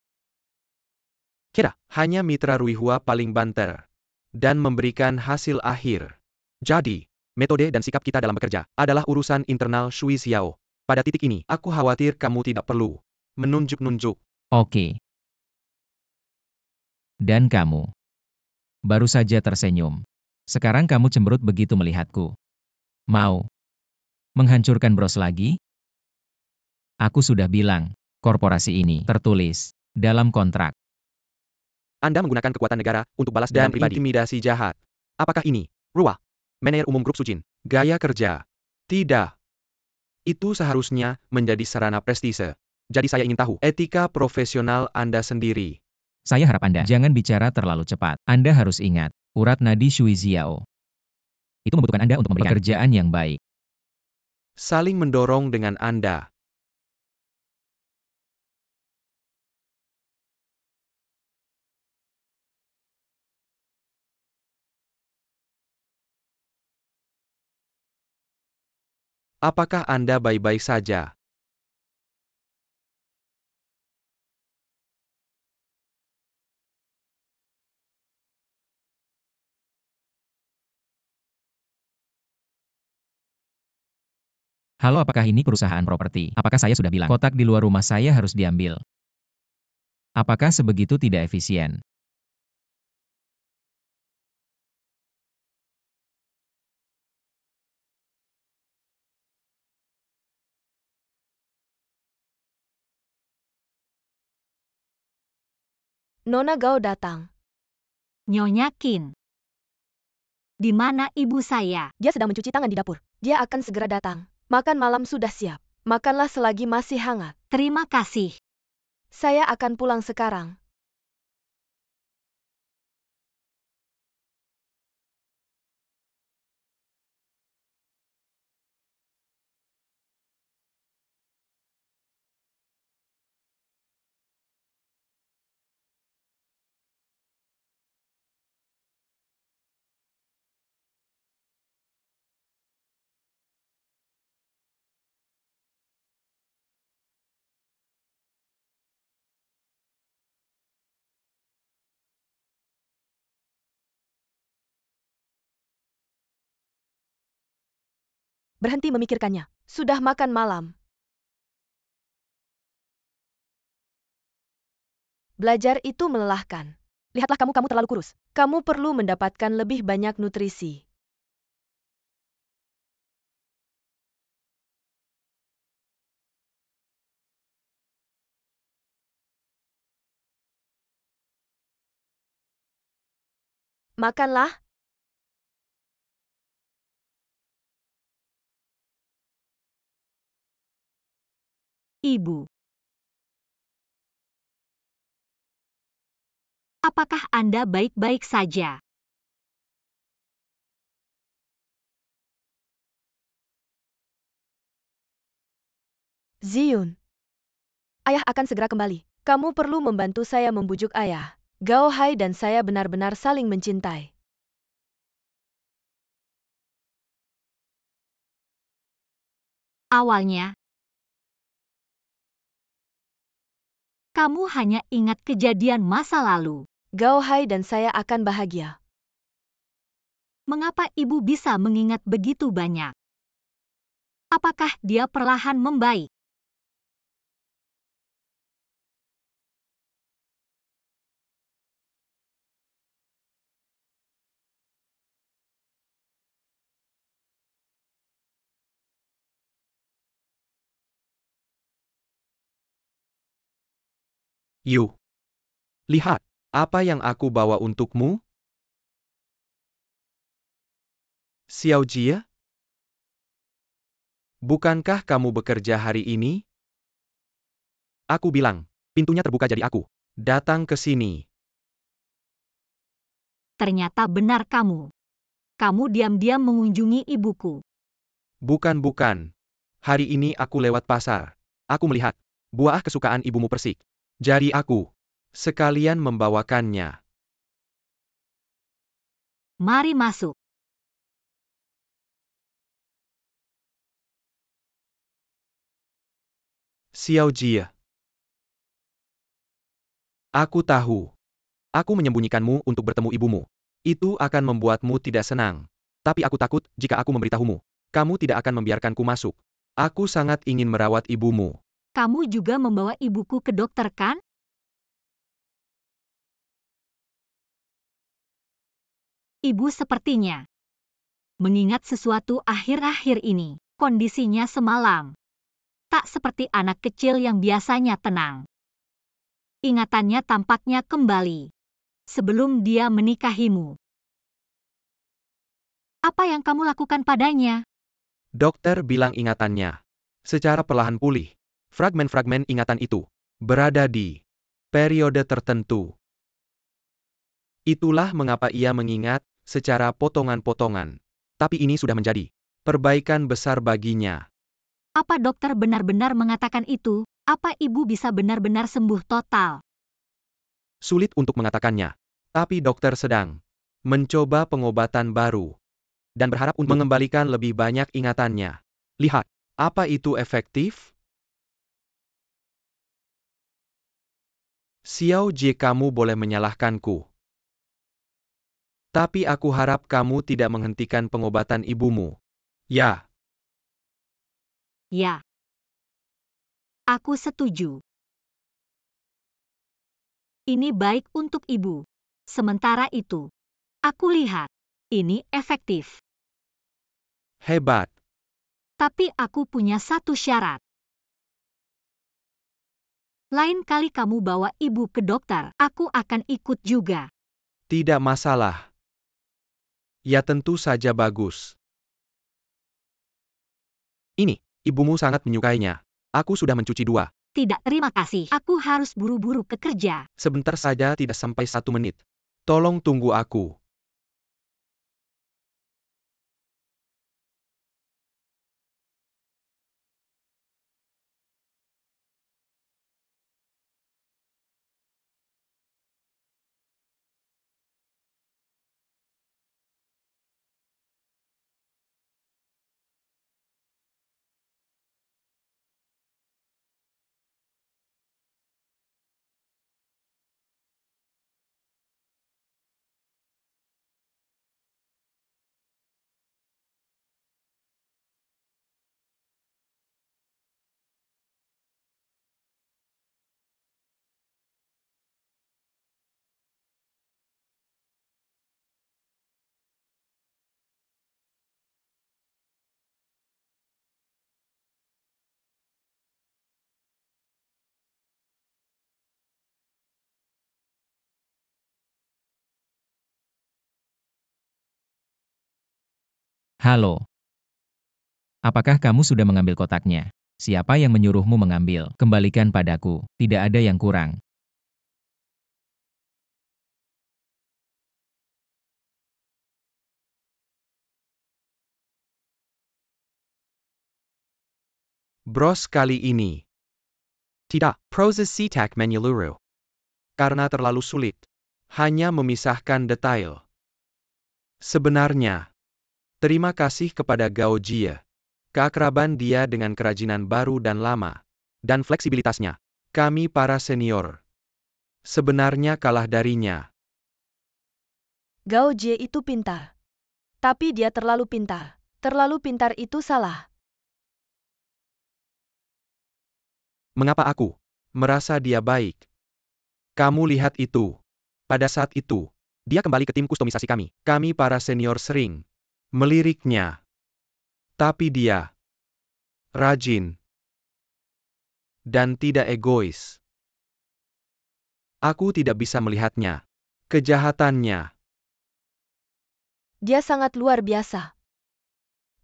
Kita hanya mitra Ruihua paling banter. Dan memberikan hasil akhir. Jadi, metode dan sikap kita dalam bekerja adalah urusan internal Shui Xiao. Pada titik ini, aku khawatir kamu tidak perlu menunjuk-nunjuk. Oke. Dan kamu baru saja tersenyum. Sekarang kamu cemberut begitu melihatku. Mau menghancurkan Bros lagi? Aku sudah bilang, korporasi ini tertulis dalam kontrak. Anda menggunakan kekuatan negara untuk balas dendam pribadi. Intimidasi jahat. Apakah ini, Ruah, manajer umum grup Sujin, gaya kerja? Tidak. Itu seharusnya menjadi sarana prestise. Jadi saya ingin tahu etika profesional Anda sendiri. Saya harap Anda jangan bicara terlalu cepat. Anda harus ingat, urat nadi Shui Xiao. Itu membutuhkan Anda untuk memberikan pekerjaan yang baik. Saling mendorong dengan Anda. Apakah Anda baik-baik saja? Halo, apakah ini perusahaan properti? Apakah saya sudah bilang kotak di luar rumah saya harus diambil? Apakah sebegitu tidak efisien? Nona Gao datang. Nyonya Qin. Di mana ibu saya? Dia sedang mencuci tangan di dapur. Dia akan segera datang. Makan malam sudah siap. Makanlah selagi masih hangat. Terima kasih. Saya akan pulang sekarang. Berhenti memikirkannya. Sudah makan malam. Belajar itu melelahkan. Lihatlah kamu terlalu kurus. Kamu perlu mendapatkan lebih banyak nutrisi. Makanlah. Ibu. Apakah Anda baik-baik saja? Ziyun. Ayah akan segera kembali. Kamu perlu membantu saya membujuk ayah. Gao Hai dan saya benar-benar saling mencintai. Awalnya, kamu hanya ingat kejadian masa lalu. Gao Hai dan saya akan bahagia. Mengapa ibu bisa mengingat begitu banyak? Apakah dia perlahan membaik? Yu. Lihat, apa yang aku bawa untukmu? Xiao Jie? Bukankah kamu bekerja hari ini? Aku bilang, pintunya terbuka jadi aku. Datang ke sini. Ternyata benar kamu. Kamu diam-diam mengunjungi ibuku. Bukan. Hari ini aku lewat pasar. Aku melihat buah kesukaan ibumu persik. Jadi aku sekalian membawakannya. Mari masuk. Xiao Jie. Aku tahu. Aku menyembunyikanmu untuk bertemu ibumu. Itu akan membuatmu tidak senang. Tapi aku takut jika aku memberitahumu. Kamu tidak akan membiarkanku masuk. Aku sangat ingin merawat ibumu. Kamu juga membawa ibuku ke dokter, kan? Ibu sepertinya mengingat sesuatu akhir-akhir ini. Kondisinya semalam tak seperti anak kecil yang biasanya tenang. Ingatannya tampaknya kembali sebelum dia menikahimu. Apa yang kamu lakukan padanya? Dokter bilang ingatannya secara perlahan pulih. Fragmen-fragmen ingatan itu berada di periode tertentu. Itulah mengapa ia mengingat secara potongan-potongan. Tapi ini sudah menjadi perbaikan besar baginya. Apa dokter benar-benar mengatakan itu? Apa ibu bisa benar-benar sembuh total? Sulit untuk mengatakannya. Tapi dokter sedang mencoba pengobatan baru dan berharap untuk mengembalikan lebih banyak ingatannya. Lihat, apa itu efektif? Xiao Jie, kamu boleh menyalahkanku. Tapi aku harap kamu tidak menghentikan pengobatan ibumu. Ya. Ya. Aku setuju. Ini baik untuk ibu. Sementara itu, aku lihat ini efektif. Hebat. Tapi aku punya satu syarat. Lain kali kamu bawa ibu ke dokter, aku akan ikut juga. Tidak masalah. Ya tentu saja bagus. Ini, ibumu sangat menyukainya. Aku sudah mencuci 2. Tidak, terima kasih. Aku harus buru-buru ke kerja. Sebentar saja, tidak sampai 1 menit. Tolong tunggu aku. Halo. Apakah kamu sudah mengambil kotaknya? Siapa yang menyuruhmu mengambil? Kembalikan padaku. Tidak ada yang kurang. Bros kali ini. Tidak, proses Sitak menyeluruh. Karena terlalu sulit. Hanya memisahkan detail. Sebenarnya, terima kasih kepada Gao Jie. Keakraban dia dengan kerajinan baru dan lama. Dan fleksibilitasnya. Kami para senior. Sebenarnya kalah darinya. Gao Jie itu pintar. Tapi dia terlalu pintar. Terlalu pintar itu salah. Mengapa aku merasa dia baik? Kamu lihat itu. Pada saat itu, dia kembali ke tim kustomisasi kami. Kami para senior sering meliriknya. Tapi dia rajin dan tidak egois. Aku tidak bisa melihatnya. Kejahatannya. Dia sangat luar biasa.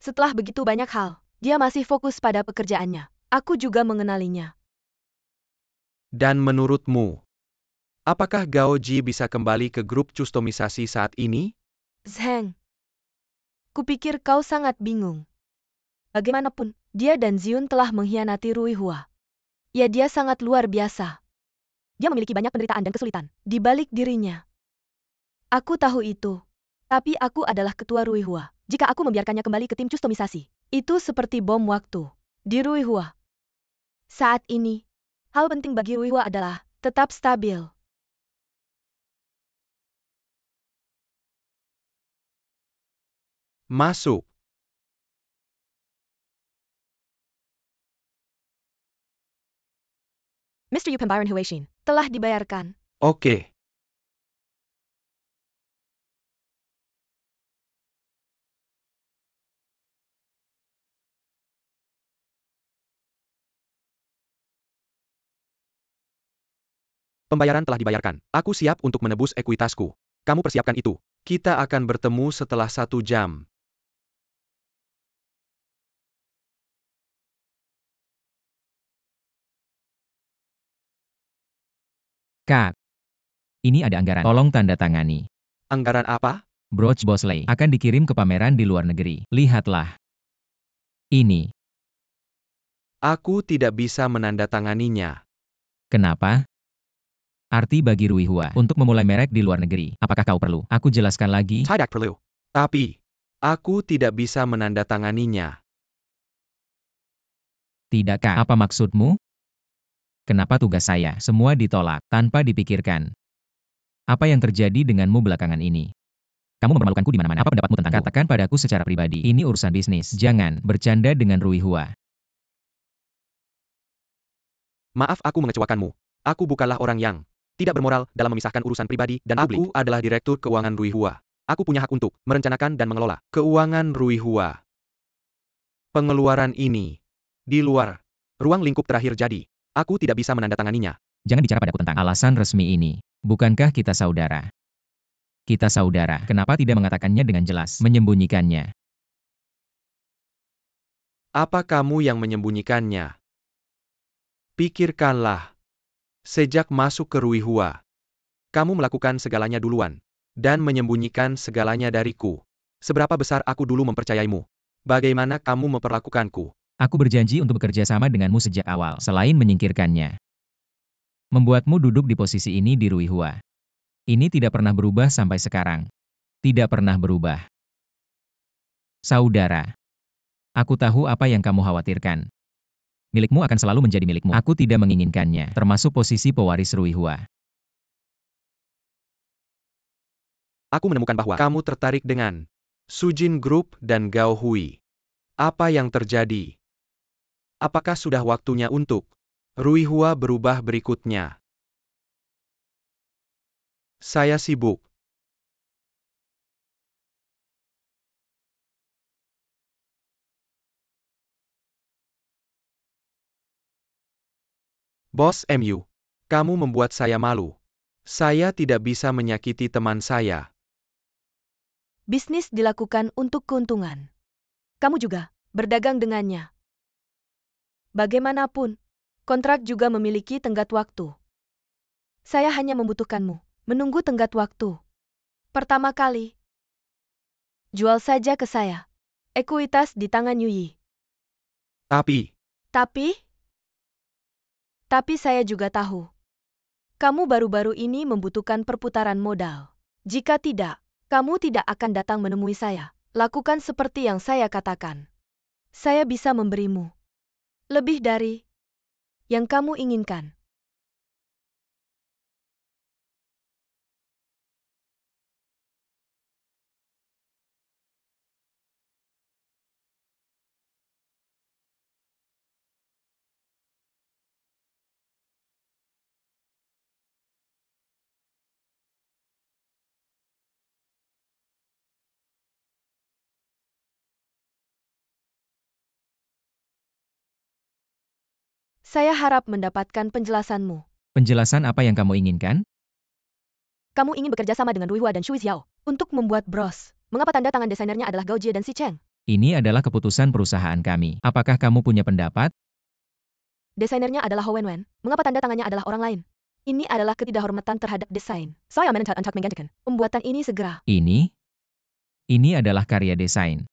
Setelah begitu banyak hal, dia masih fokus pada pekerjaannya. Aku juga mengenalinya. Dan menurutmu, apakah Gao Ji bisa kembali ke grup kustomisasi saat ini? Zheng, kupikir kau sangat bingung. Bagaimanapun, dia dan Ziun telah mengkhianati Rui Hua. Ya, dia sangat luar biasa. Dia memiliki banyak penderitaan dan kesulitan di balik dirinya. Aku tahu itu. Tapi aku adalah ketua Rui Hua. Jika aku membiarkannya kembali ke tim kustomisasi, itu seperti bom waktu di Rui Hua. Saat ini, hal penting bagi Rui Hua adalah tetap stabil. Masuk. Mr. Yu Pembayaran Huaixin telah dibayarkan. Oke. Pembayaran telah dibayarkan. Aku siap untuk menebus ekuitasku. Kamu persiapkan itu. Kita akan bertemu setelah 1 jam. Kak, ini ada anggaran. Tolong tanda tangani. Anggaran apa? Brooch Bosley akan dikirim ke pameran di luar negeri. Lihatlah. Ini. Aku tidak bisa menandatanganinya. Kenapa? Arti bagi Rui Hua untuk memulai merek di luar negeri. Apakah kau perlu? Aku jelaskan lagi. Tidak perlu. Tapi, aku tidak bisa menandatanganinya. Tidak, Kak. Apa maksudmu? Kenapa tugas saya semua ditolak tanpa dipikirkan? Apa yang terjadi denganmu belakangan ini? Kamu mempermalukanku di mana-mana. Apa pendapatmu tentangku? Katakan padaku secara pribadi. Ini urusan bisnis. Jangan bercanda dengan Rui Hua. Maaf aku mengecewakanmu. Aku bukanlah orang yang tidak bermoral dalam memisahkan urusan pribadi dan publik. Aku adalah direktur keuangan Rui Hua. Aku punya hak untuk merencanakan dan mengelola keuangan Rui Hua. Pengeluaran ini di luar ruang lingkup terakhir jadi, aku tidak bisa menandatanganinya. Jangan bicara padaku tentang alasan resmi ini. Bukankah kita saudara? Kita saudara. Kenapa tidak mengatakannya dengan jelas? Menyembunyikannya. Apa kamu yang menyembunyikannya? Pikirkanlah. Sejak masuk ke Rui Hua, kamu melakukan segalanya duluan dan menyembunyikan segalanya dariku. Seberapa besar aku dulu mempercayaimu? Bagaimana kamu memperlakukanku? Aku berjanji untuk bekerja sama denganmu sejak awal, selain menyingkirkannya. Membuatmu duduk di posisi ini di Rui Hua. Ini tidak pernah berubah sampai sekarang. Tidak pernah berubah. Saudara. Aku tahu apa yang kamu khawatirkan. Milikmu akan selalu menjadi milikmu. Aku tidak menginginkannya, termasuk posisi pewaris Rui Hua. Aku menemukan bahwa kamu tertarik dengan Sujin Group dan Gao Hui. Apa yang terjadi? Apakah sudah waktunya untuk Rui Hua berubah berikutnya? Saya sibuk. Bos MU, kamu membuat saya malu. Saya tidak bisa menyakiti teman saya. Bisnis dilakukan untuk keuntungan. Kamu juga berdagang dengannya. Bagaimanapun, kontrak juga memiliki tenggat waktu. Saya hanya membutuhkanmu menunggu tenggat waktu. Pertama kali, jual saja ke saya. Ekuitas di tangan Yuyi. Tapi saya juga tahu. Kamu baru-baru ini membutuhkan perputaran modal. Jika tidak, kamu tidak akan datang menemui saya. Lakukan seperti yang saya katakan. Saya bisa memberimu lebih dari yang kamu inginkan. Saya harap mendapatkan penjelasanmu. Penjelasan apa yang kamu inginkan? Kamu ingin bekerja sama dengan Rui Hua dan Shui Xiao untuk membuat bros. Mengapa tanda tangan desainernya adalah Gao Jie dan Si Cheng? Ini adalah keputusan perusahaan kami. Apakah kamu punya pendapat? Desainernya adalah Ho Wen-wen. Mengapa tanda tangannya adalah orang lain? Ini adalah ketidakhormatan terhadap desain. Saya mencatat menggantikan pembuatan ini segera. Ini adalah karya desain.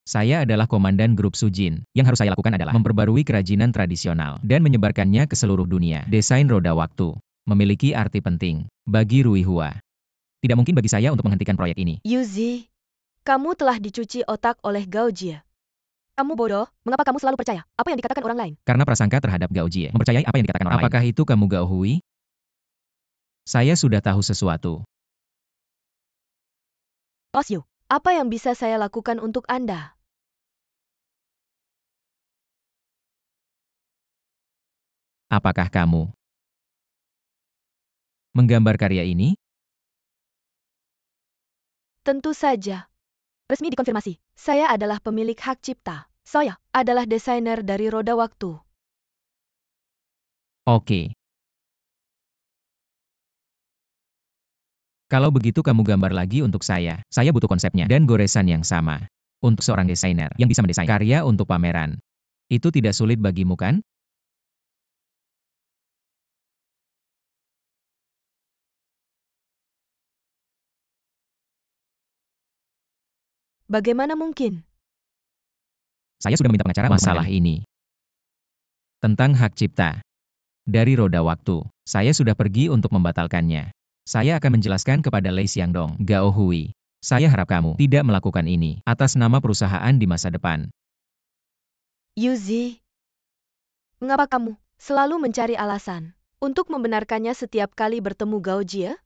Saya adalah komandan grup Sujin. Yang harus saya lakukan adalah memperbarui kerajinan tradisional dan menyebarkannya ke seluruh dunia. Desain roda waktu memiliki arti penting bagi Rui Hua. Tidak mungkin bagi saya untuk menghentikan proyek ini. Yuzi, kamu telah dicuci otak oleh Gao Jie. Kamu bodoh, mengapa kamu selalu percaya apa yang dikatakan orang lain? Karena prasangka terhadap Gao Jie. Mempercayai apa yang dikatakan orang lain. Apakah itu kamu Gao Hui? Saya sudah tahu sesuatu. Bos Yu, apa yang bisa saya lakukan untuk Anda? Apakah kamu menggambar karya ini? Tentu saja. Resmi dikonfirmasi. Saya adalah pemilik hak cipta. Saya adalah desainer dari roda waktu. Oke. Kalau begitu kamu gambar lagi untuk saya. Saya butuh konsepnya dan goresan yang sama. Untuk seorang desainer yang bisa mendesain karya untuk pameran. Itu tidak sulit bagimu kan? Bagaimana mungkin? Saya sudah meminta pengacara masalah ini. Tentang hak cipta. Dari roda waktu, saya sudah pergi untuk membatalkannya. Saya akan menjelaskan kepada Lei Xiangdong, Gao Hui. Saya harap kamu tidak melakukan ini atas nama perusahaan di masa depan. Yuzi, mengapa kamu selalu mencari alasan untuk membenarkannya setiap kali bertemu Gao Jie?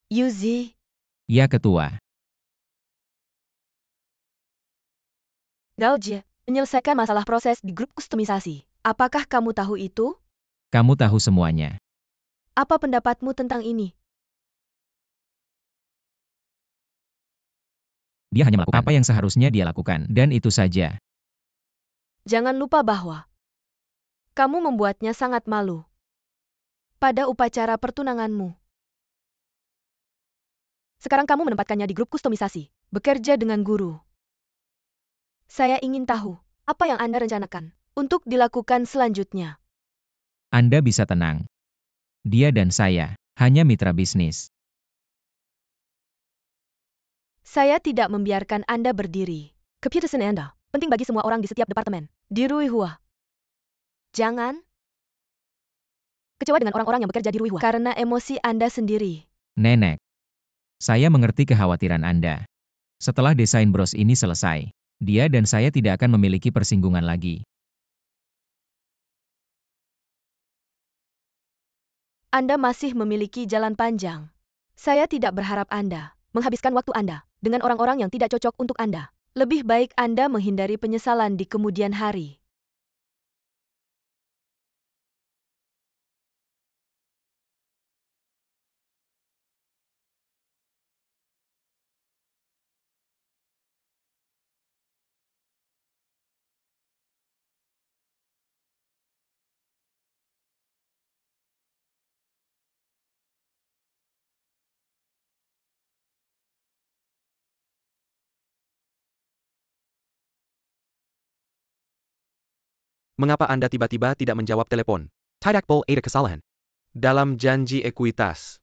Yuzi, Ya ketua, Gao Jie menyelesaikan masalah proses di grup kustomisasi. Apakah kamu tahu itu? kamu tahu semuanya. Apa pendapatmu tentang ini? Dia hanya melakukan apa yang seharusnya dia lakukan, dan itu saja. Jangan lupa bahwa kamu membuatnya sangat malu pada upacara pertunanganmu. Sekarang kamu menempatkannya di grup kustomisasi, bekerja dengan guru. Saya ingin tahu, apa yang Anda rencanakan untuk dilakukan selanjutnya? Anda bisa tenang. Dia dan saya hanya mitra bisnis. Saya tidak membiarkan Anda berdiri. Keputusan Anda penting bagi semua orang di setiap departemen. Di Ruihua. Jangan kecewa dengan orang-orang yang bekerja di Ruihua karena emosi Anda sendiri. Nenek, saya mengerti kekhawatiran Anda. Setelah desain bros ini selesai, dia dan saya tidak akan memiliki persinggungan lagi. Anda masih memiliki jalan panjang. Saya tidak berharap Anda menghabiskan waktu Anda dengan orang-orang yang tidak cocok untuk Anda. Lebih baik Anda menghindari penyesalan di kemudian hari. Mengapa Anda tiba-tiba tidak menjawab telepon? Tidak boleh ada kesalahan. Dalam janji ekuitas.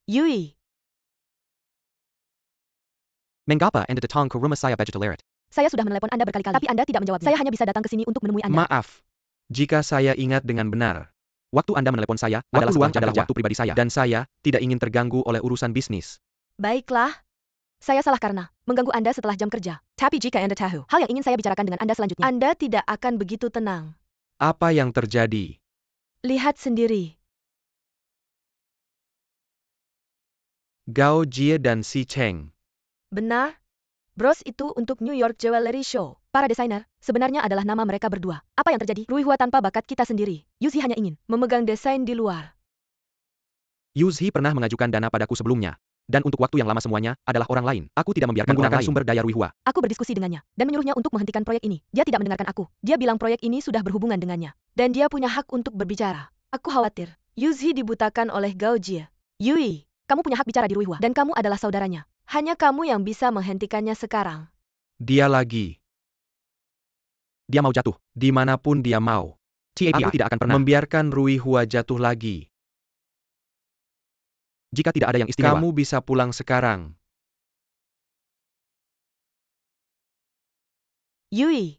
Yui, Mengapa Anda datang ke rumah saya Bajajalerit? saya sudah menelepon Anda berkali-kali, tapi Anda tidak menjawabnya. Saya hanya bisa datang ke sini untuk menemui Anda. Maaf. Jika saya ingat dengan benar. Waktu Anda menelepon saya adalah luang adalah waktu pribadi saya. Dan saya tidak ingin terganggu oleh urusan bisnis. Baiklah. Saya salah karena mengganggu Anda setelah jam kerja. Tapi jika Anda tahu hal yang ingin saya bicarakan dengan Anda selanjutnya, Anda tidak akan begitu tenang. Apa yang terjadi? Lihat sendiri. Gao Jie dan Si Cheng. Benar? Bros itu untuk New York Jewelry Show. Para desainer, sebenarnya adalah nama mereka berdua. Apa yang terjadi? Ruihua tanpa bakat kita sendiri. Yuzi hanya ingin memegang desain di luar. Yuzhi pernah mengajukan dana padaku sebelumnya. Dan untuk waktu yang lama semuanya adalah orang lain. Aku tidak membiarkan menggunakan sumber daya Ruihua. Aku berdiskusi dengannya dan menyuruhnya untuk menghentikan proyek ini. Dia tidak mendengarkan aku. Dia bilang proyek ini sudah berhubungan dengannya. Dan dia punya hak untuk berbicara. Aku khawatir. Yuzi dibutakan oleh Gao Jie. Yui, kamu punya hak bicara di Ruihua. Dan kamu adalah saudaranya. Hanya kamu yang bisa menghentikannya sekarang. Dia lagi. Dia mau jatuh. Dimanapun dia mau. Aku tidak akan pernah membiarkan Rui Hua jatuh lagi. Jika tidak ada yang istimewa, kamu bisa pulang sekarang. Yui,